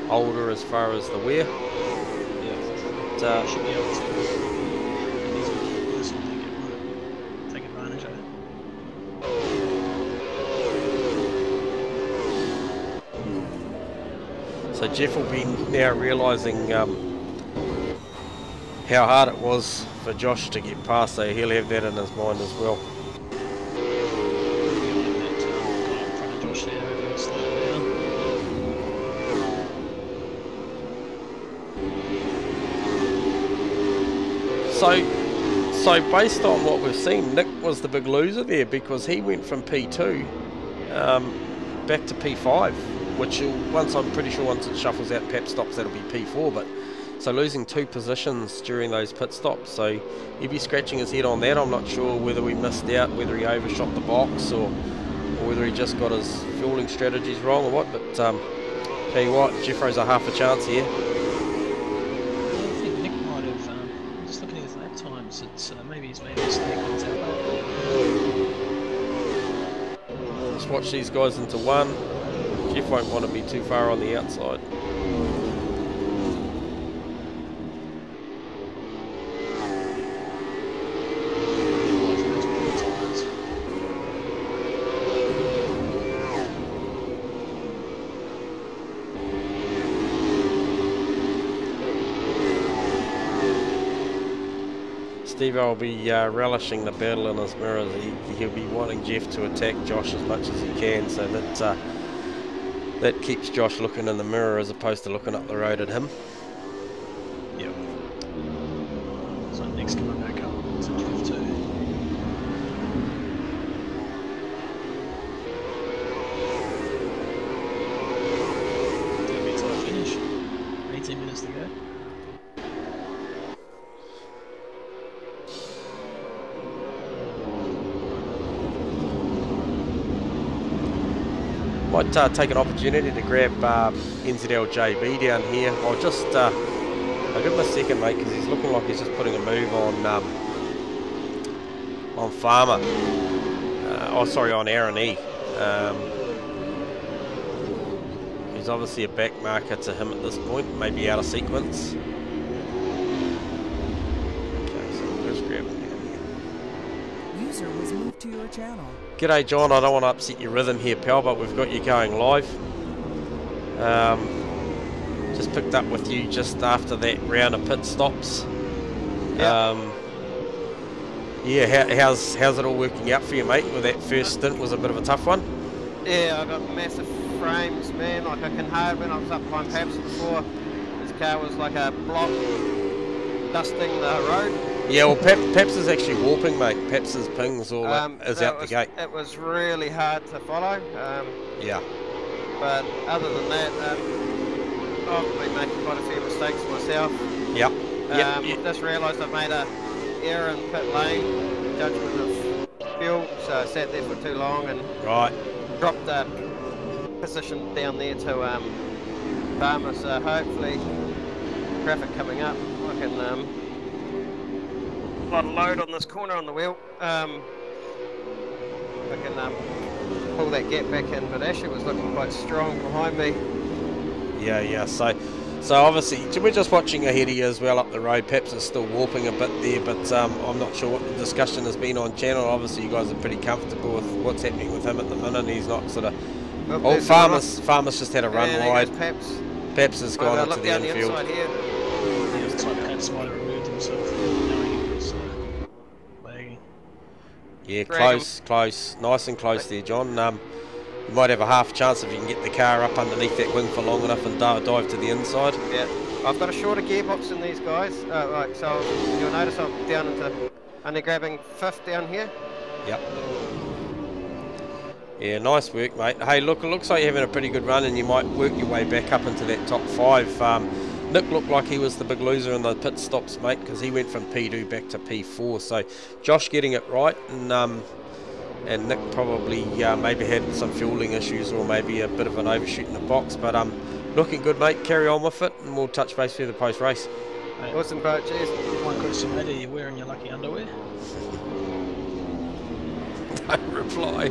older as far as the wear. Yeah, should be able to. He's a bit worse, I think it might take advantage of it. So Jeff will be now realising how hard it was for Josh to get past, so he'll have that in his mind as well. So based on what we've seen, Nick was the big loser there because he went from P2 back to P5, which I'm pretty sure once it shuffles out pep stops, that'll be P4. But so losing 2 positions during those pit stops, so he'd be scratching his head on that. I'm not sure whether we missed out, whether he overshot the box, or whether he just got his fueling strategies wrong or what. But tell you what, Jeffro's a half a chance here. Maybe he's made a mistake on his elbow. Let's watch these guys into one. Jeff won't want to be too far on the outside. Steve will be relishing the battle in his mirrors. He'll be wanting Jeff to attack Josh as much as he can, so that keeps Josh looking in the mirror as opposed to looking up the road at him. Yep. So Nick's coming back up to Jeff too. Might take an opportunity to grab NZLJB down here. I'll just I'll give him a second, mate, because he's looking like he's just putting a move on Farmer. Oh, sorry, on ASRNZ. He's obviously a back marker to him at this point, maybe out of sequence. Okay, so we'll just grab him down here. User was moved to your channel. G'day, John. I don't want to upset your rhythm here, pal, but we've got you going live. Just picked up with you just after that round of pit stops. Yeah, how's it all working out for you, mate? Well, that first stint was a bit of a tough one. Yeah, I got massive frames, man. Like I can hard when I was up behind Paps before. His car was like a block dusting the road. Yeah, well, Paps is actually warping, mate. Paps's pings all is out the gate. It was really hard to follow. Yeah. But other than that, I've been making quite a few mistakes myself. Yep. I've just realised I've made a error in pit lane, judgment of fuel, so I sat there for too long and dropped the position down there to Farmer, so hopefully traffic coming up, I can a lot of load on this corner on the wheel, I can pull that gap back in, but Ashley was looking quite strong behind me. Yeah, so obviously we're just watching ahead of you as well up the road. Paps is still warping a bit there, but I'm not sure what the discussion has been on channel. Obviously you guys are pretty comfortable with what's happening with him at the minute. He's not sort of... Oh, Farmer's just had a run wide. Paps has gone into the infield. It looks like Paps might have removed himself knowing he was lagging. Yeah, close, nice and close there, John. You might have a half chance if you can get the car up underneath that wing for long enough and dive to the inside. Yeah, I've got a shorter gearbox than these guys. Right, so you'll notice I'm down into only grabbing 5th down here. Yep. Yeah, nice work, mate. Hey, look, it looks like you're having a pretty good run and you might work your way back up into that top 5. Nick looked like he was the big loser in the pit stops, mate, because he went from P2 back to P4. So Josh getting it right, and Nick probably maybe had some fueling issues or maybe a bit of an overshoot in the box, but looking good, mate. Carry on with it and we'll touch base through the post race. Awesome, bro. Cheers. One question, mate, are you wearing your lucky underwear? Don't reply.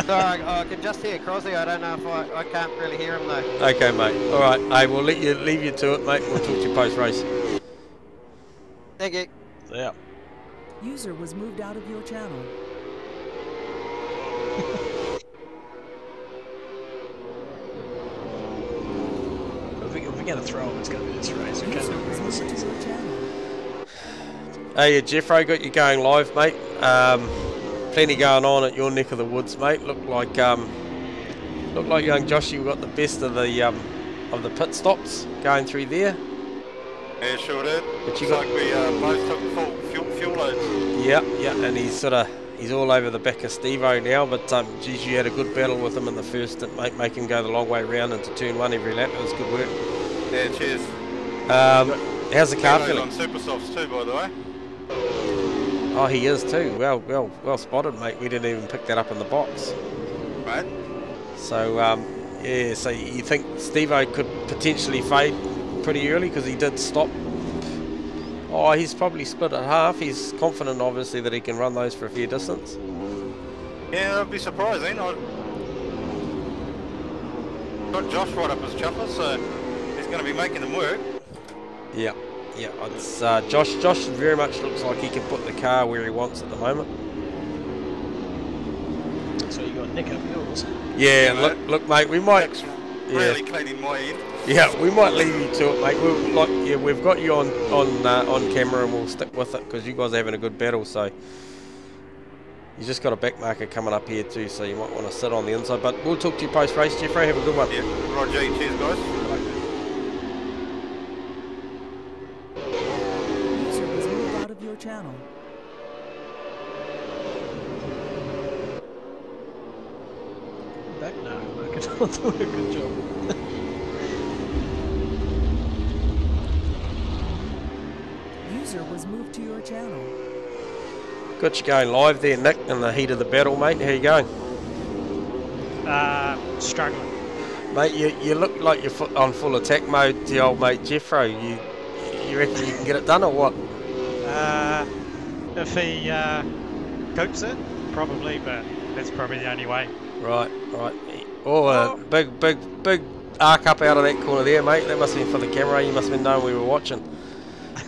Sorry, I can just hear Crosby. I don't know if I can't really hear him though. Okay, mate. Alright, hey, we'll leave you to it, mate. We'll talk to you post race. Thank you. Yeah. User was moved out of your channel. If we're going to throw him, it's going to be this race. We can't do it listen to the channel. Hey, Jeffro, got you going live, mate. Plenty going on at your neck of the woods, mate. Look like young Joshy got the best of the pit stops going through there. Yeah, sure did. But Looks like we both took full fuel loads. Yeah, and he's all over the back of Steve-O now, but geez, you had a good battle with him in the first stint, mate. Make him go the long way round into turn 1 every lap. It was good work. Yeah, cheers. How's the car feeling? On super softs too, by the way. Oh, he is too. Well spotted, mate. We didn't even pick that up in the box. Right. So yeah. So you think Steve-O could potentially fade pretty early because he did stop. Oh, he's probably split at half. He's confident, obviously, that he can run those for a fair distance. Yeah, that'd be surprising. I got Josh right up his chopper, so he's going to be making them work. Yeah, it's Josh very much looks like he can put the car where he wants at the moment. So you got Nick up yours. Yeah, look, mate, we might. Really cleaning my end. Yeah, we might leave you to it, mate. We've got you on camera, and we'll stick with it because you guys are having a good battle. So you just got a back marker coming up here too, so you might want to sit on the inside. But we'll talk to you post race, Jeffrey. Have a good one. Yeah, Roger. Cheers, guys. User was moved out of your channel. Back now, I could do a good job. User was moved to your channel. Got you going live there, Nick, in the heat of the battle, mate. How you going? Struggling. Mate, you look like you're on full attack mode to old mate Jeffro. You reckon you can get it done or what? If he cooks it, probably, but that's probably the only way. Right. Oh, big arc up out of that corner there, mate. That must have been for the camera. You must have been knowing we were watching.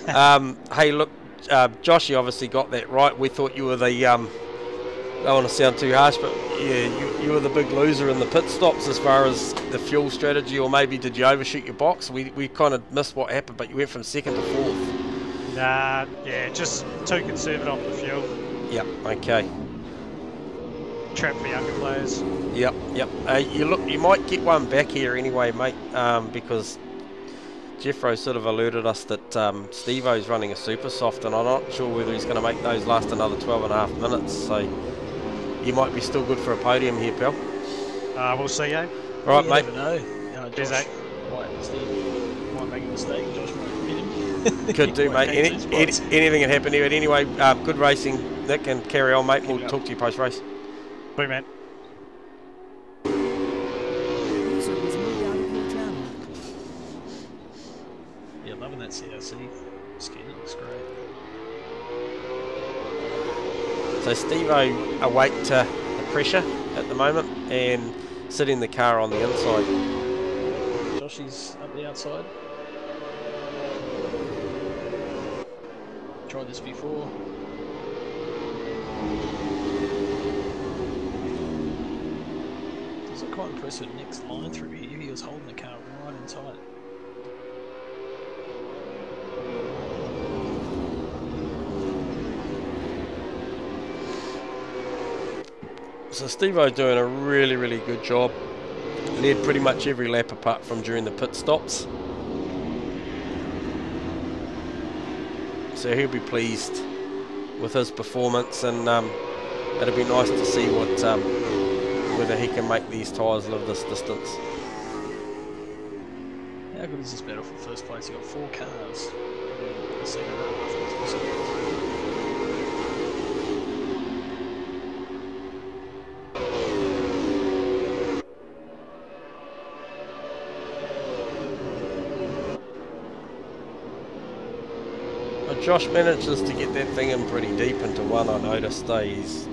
Hey, look, Josh, you obviously got that right. We thought you were the don't want to sound too harsh, but yeah, you were the big loser in the pit stops as far as the fuel strategy, or maybe did you overshoot your box? We kind of missed what happened, but you went from second to fourth. Nah, yeah, just too conservative on the fuel. Yep. Okay. Trap for younger players. Yep. You might get one back here anyway, mate, because Jeffro sort of alerted us that Steve-O's running a super soft, and I'm not sure whether he's going to make those last another 12.5 minutes, so you might be still good for a podium here, pal. We'll see, eh? Right, You mate. never know. Cheers, eh? Steve might make a mistake. Josh might hit him. Could do, Might mate. change his spots. Anything can happen here. Anyway, good racing, Nick, and carry on, mate. We'll talk to you post-race. Bye, man. User was moved out of your channel. Yeah, loving that CRC skin. It looks great. So Steve-O awake to the pressure at the moment and sitting the car on the inside. Joshy's up the outside. Tried this before. It's quite impressive. Nick's line through here. He was holding the car right in tight. So Steve-O's doing a really good job. Led pretty much every lap apart from during the pit stops. So he'll be pleased with his performance, and it'll be nice to see what whether he can make these tyres live this distance. How good is this battle for first place? You've got 4 cars. The second half. Josh manages to get that thing in pretty deep into one, I noticed. He's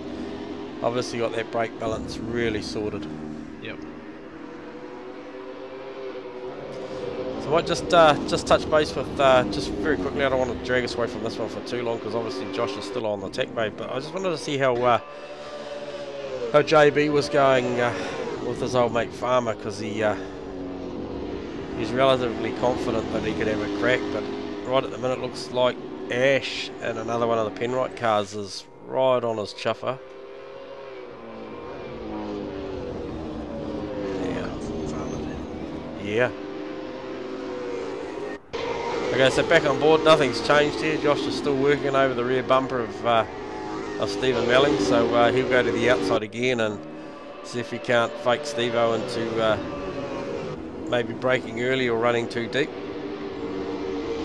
obviously got that brake balance really sorted. Yep. So I might just touch base with, just very quickly, I don't want to drag us away from this one for too long because obviously Josh is still on the tech mode, but I just wanted to see how JB was going with his old mate Farmer, because he's relatively confident that he could have a crack, but right at the minute looks like Ash and another one of the Penrite cars is right on his chuffer. Yeah. Okay, so back on board, nothing's changed here. Josh is still working over the rear bumper of Stephen Melling, so he'll go to the outside again and see if he can't fake Steve-O into maybe braking early or running too deep.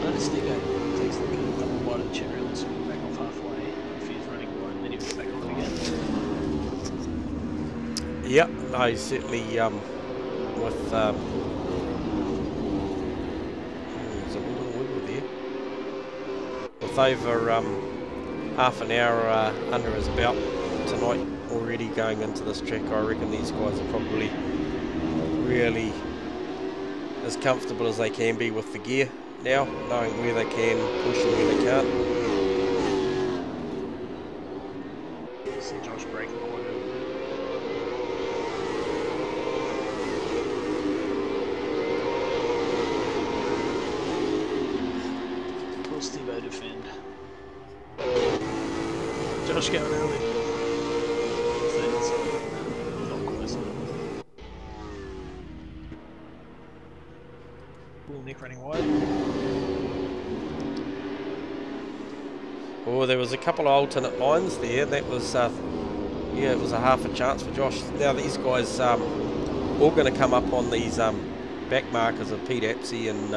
Notice Steve-O takes the double wide of the cherry and swings back off halfway. If he's running wide, then he'll get back on again. Yep, no, he's certainly with there's a little wiggle there. With over half an hour under his belt tonight already going into this track, I reckon these guys are probably really as comfortable as they can be with the gear now, knowing where they can push and where they can't. See Josh braking quite early. Poor Steve-O defend. Josh going early. Not close. Cool, Nick running wide. Oh, there was a couple of alternate lines there. That was, yeah, it was a half a chance for Josh. Now these guys all going to come up on these back markers of Pete Apsey and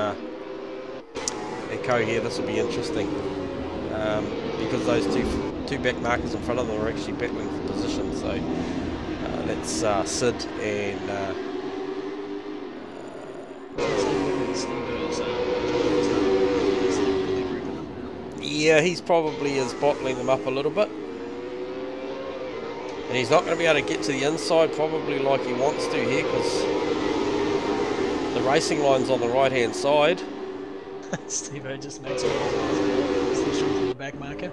Co here. This will be interesting because those two back markers in front of them are actually battling for position. So That's Sid and yeah, he's probably is bottling them up a little bit. And he's not going to be able to get to the inside probably like he wants to here because the racing line's on the right hand side. Steve-O just makes it the back marker.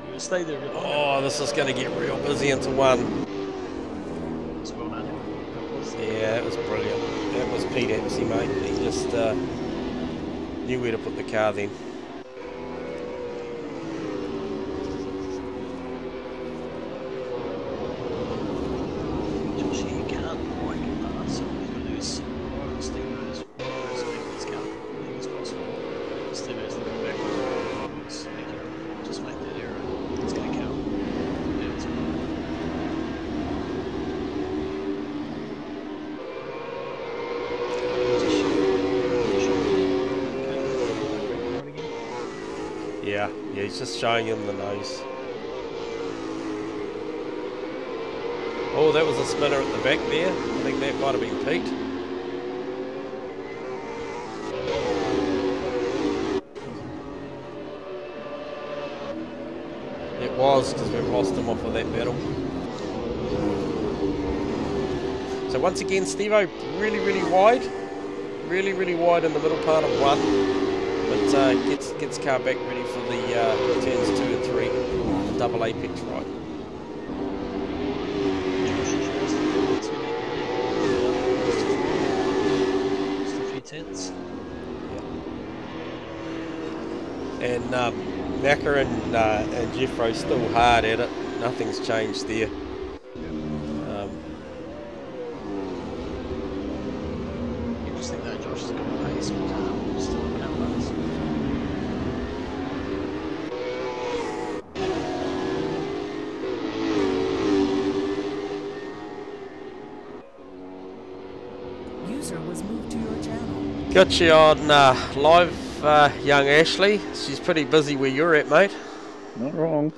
You will stay there. Oh, this is going to get real busy into one. Yeah, that was brilliant. That was Pete Epsy, mate. He just knew where to put the car then. Yeah, he's just showing him the nose. Oh, that was a spinner at the back there. I think that might have been Pete. It was, because we've lost him off of that battle. So once again, Steve-O really wide. Really wide in the middle part of one. But gets car back ready for the turns 2 and 3. The double apex right. Tenths. And Macca and Jeffro still hard at it. Nothing's changed there. Interesting though, Josh has got a pace, but still looking at runs. User was moved to your channel. Got you on live, young Ashley. She's pretty busy where you're at, mate. Not wrong.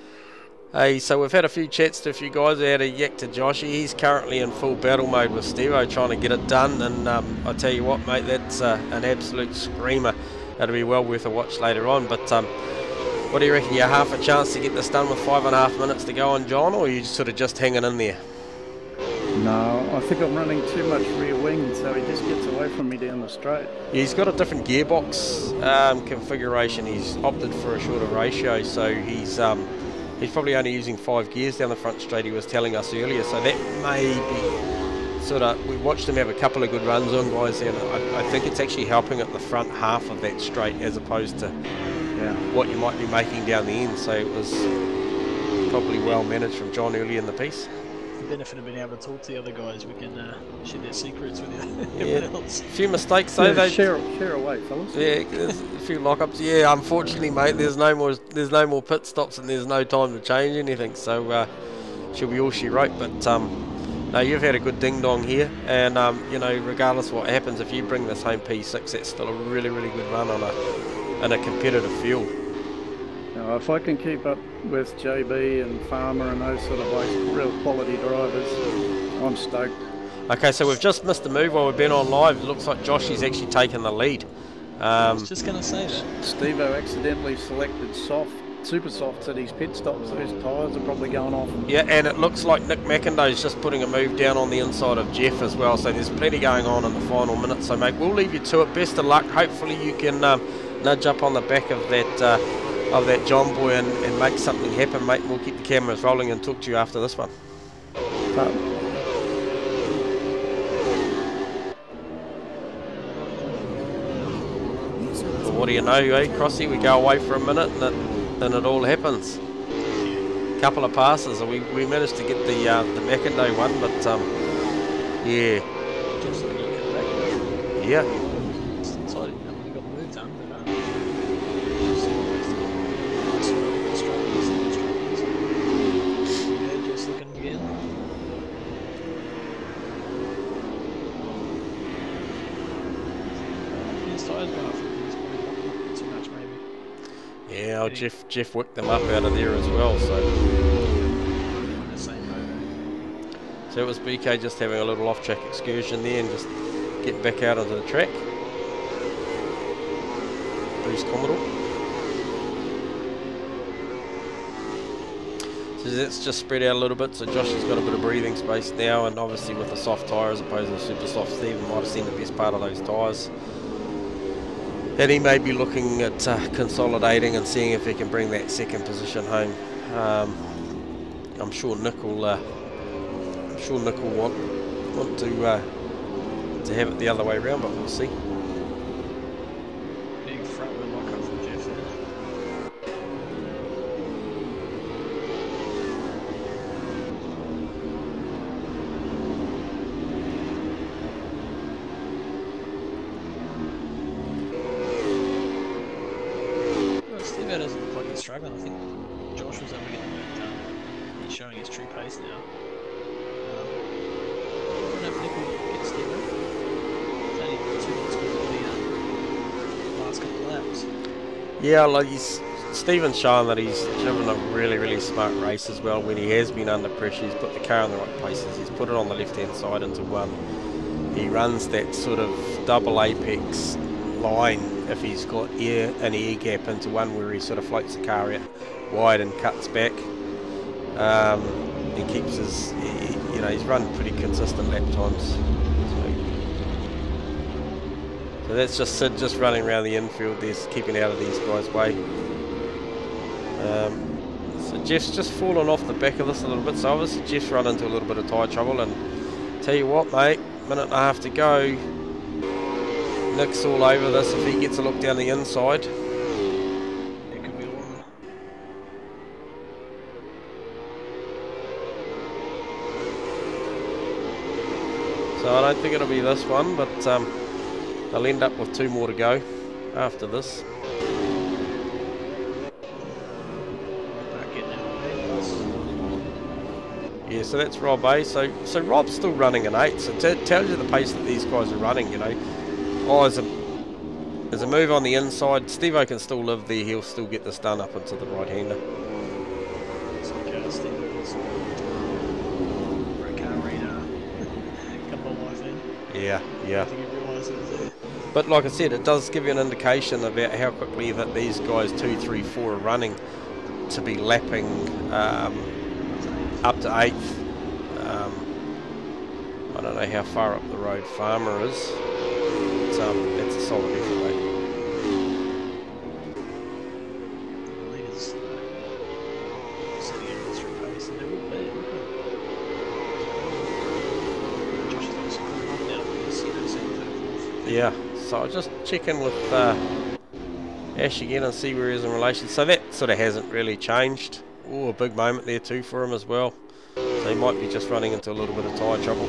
Hey, so we've had a few chats to a few guys. We had a yak to Joshy. He's currently in full battle mode with Steve-O trying to get it done. And I tell you what, mate, that's an absolute screamer. That'll be well worth a watch later on. But what do you reckon? You half a chance to get this done with 5.5 minutes to go on, John, or are you sort of just hanging in there? No, I think I'm running too much rear wing, so he just gets away from me down the straight. Yeah, he's got a different gearbox configuration. He's opted for a shorter ratio, so he's probably only using 5 gears down the front straight, he was telling us earlier. So that may be sort of, we watched him have a couple of good runs on, guys, and I think it's actually helping at the front half of that straight as opposed to what you might be making down the end. So it was probably well managed from John early in the piece. The benefit of being able to talk to the other guys, we can share their secrets with you. Yeah, a few mistakes though. Yeah, share away, fellas. Yeah, there's a few lockups. Yeah, unfortunately, mate, there's no more pit stops and there's no time to change anything. So she'll be all she wrote. But no, you've had a good ding dong here, and you know, regardless of what happens, if you bring this home P6, that's still a really good run on a competitive field. Now, if I can keep up with JB and Farmer and those sort of real quality drivers, I'm stoked. Okay, so we've just missed the move while we've been on live. It looks like Joshy's actually taken the lead. I was just going to say that. Steve-O accidentally selected super softs at his pit stop, so his tyres are probably going off. Yeah, and it looks like Nick McIndoe's just putting a move down on the inside of Jeff as well, so there's plenty going on in the final minute. So, mate, we'll leave you to it. Best of luck. Hopefully you can nudge up on the back of that John boy and make something happen, mate. We'll keep the cameras rolling and talk to you after this one. Well, what do you know, eh, Crossy? We go away for a minute and then it all happens. Couple of passes, and we managed to get the McIndoe one, but yeah. Yeah. Yeah, Jeff whipped them up out of there as well, so So it was BK just having a little off-track excursion there and just getting back out onto the track. Bruce Commodore. So that's just spread out a little bit, so Josh has got a bit of breathing space now, and obviously with a soft tyre as opposed to a super soft, Stephen might have seen the best part of those tyres. And he may be looking at consolidating and seeing if he can bring that second position home. I'm sure Nick will want to have it the other way around, but we'll see. Big front wheel lock up from Jeff there. Well, Steve doesn't look like he's struggling. I think Josh was able to get the work done. He's showing his true pace now. I don't know if Nick will get Steve out. It's only 2 minutes before the last couple of laps. Yeah, like Stephen's shown that he's driven a really smart race as well. When he has been under pressure, he's put the car in the right places. He's put it on the left-hand side into one. He runs that sort of double apex line if he's got an air gap into one where he sort of floats the car out wide and cuts back. He keeps his, he's run pretty consistent lap times. So that's just Sid just running around the infield there, keeping out of these guys' way. So Jeff's just fallen off the back of this a little bit, so obviously Jeff's run into a little bit of tyre trouble, and tell you what mate, minute and a half to go. Nick's all over this if he gets a look down the inside. It could be all. So I don't think it'll be this one, but they'll end up with 2 more to go after this. Yeah, so that's Rob A. So Rob's still running an 8, so it tells you the pace that these guys are running, you know. Oh, there's a move on the inside. Steve-O can still live there, he'll still get this done up into the right-hander. Yeah. But like I said, it does give you an indication about how quickly that these guys 2, 3, 4 are running to be lapping up to 8th. I don't know how far up the road Farmer is. It's a solid effort, mate. Yeah, so I'll just check in with Ash again and see where he is in relation. So that sort of hasn't really changed. Oh, a big moment there too for him as well. So he might be just running into a little bit of tyre trouble.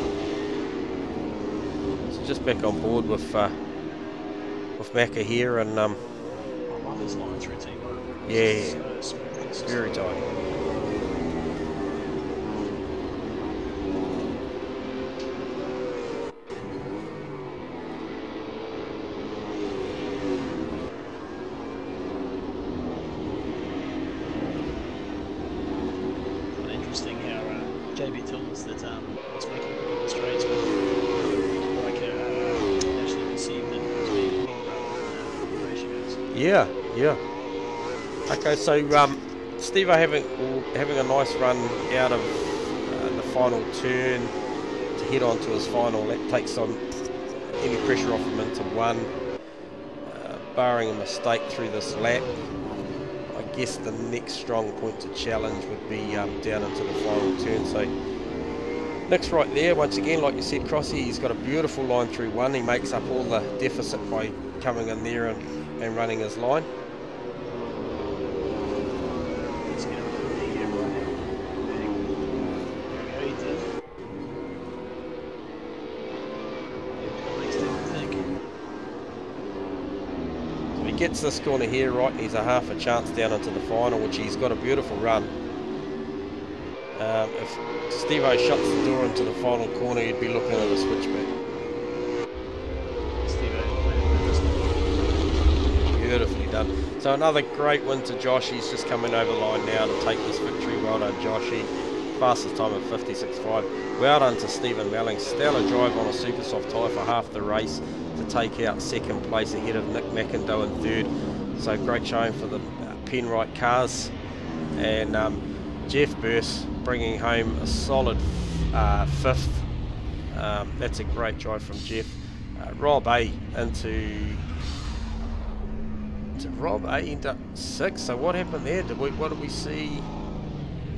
So just back on board with Macca here, and yeah, very tight. Yeah. Okay, so Steve-O having a nice run out of the final turn to head on to his final. That takes on any pressure off him into 1, barring a mistake through this lap. I guess the next strong point to challenge would be down into the final turn. So Nick's right there once again, like you said, Crossy. He's got a beautiful line through 1. He makes up all the deficit by coming in there and running his line. Gets this corner here right, and he's a half a chance down into the final, which he's got a beautiful run. If Steve-O shuts the door into the final corner, you'd be looking at a switchback. Beautifully done. So another great win to Josh. He's just coming over the line now to take this victory. Well done, Joshy. fastest time of 56.5. Well done to Stephen Melling. Stellar drive on a super soft tyre for half the race to take out second place ahead of Nick McIndoe in third. So great showing for the Penrite cars. And Jeff Burse bringing home a solid fifth. That's a great drive from Jeff. Rob A into Rob A end up 6. So what happened there? What did we see?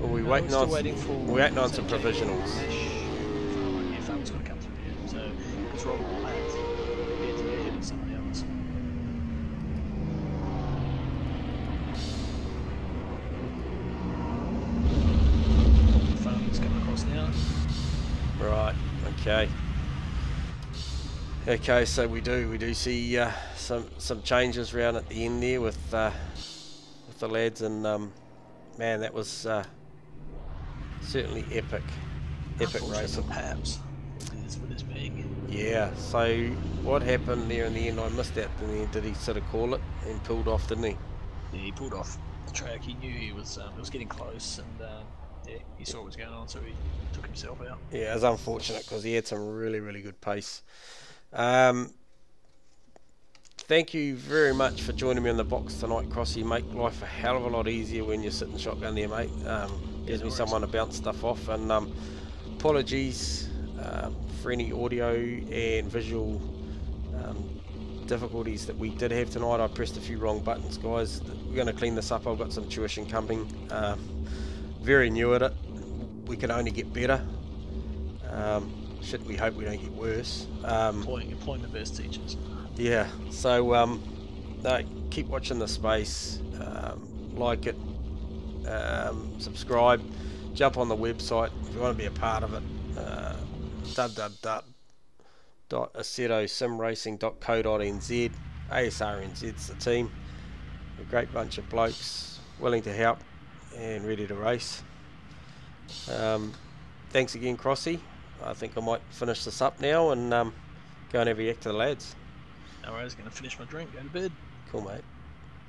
Were we waiting on? We're waiting on some provisionals. Yeah, Farmer's got to come through here. So because Rob will have to be ahead of some of the others. Farmer's coming across now. Right. Okay. Okay, so we do see some changes around at the end there with the lads, and man, that was certainly epic racing. Perhaps with his being. Yeah. So what happened there in the end? I missed that. Did he sort of call it and pulled off? Didn't he? Yeah, he pulled off the track. He knew he was it was getting close, and yeah, he saw what was going on, so he took himself out. Yeah, it was unfortunate because he had some really good pace. Thank you very much for joining me on the box tonight, Crossy. You make life a hell of a lot easier when you're sitting shotgun there, mate. Gives me someone to bounce stuff off, and apologies for any audio and visual difficulties that we did have tonight. I pressed a few wrong buttons, guys. We're going to clean this up. I've got some tuition coming. Very new at it. We can only get better. We hope we don't get worse. Employing the best teachers. Yeah, so no, keep watching the space, like it, subscribe, jump on the website if you want to be a part of it. www.acerosimracing.co.nz. ASRNZ's the team. A great bunch of blokes willing to help and ready to race. Thanks again, Crossy. I think I might finish this up now and go and have a yak to the lads. No worries, going to finish my drink, go to bed. Cool, mate.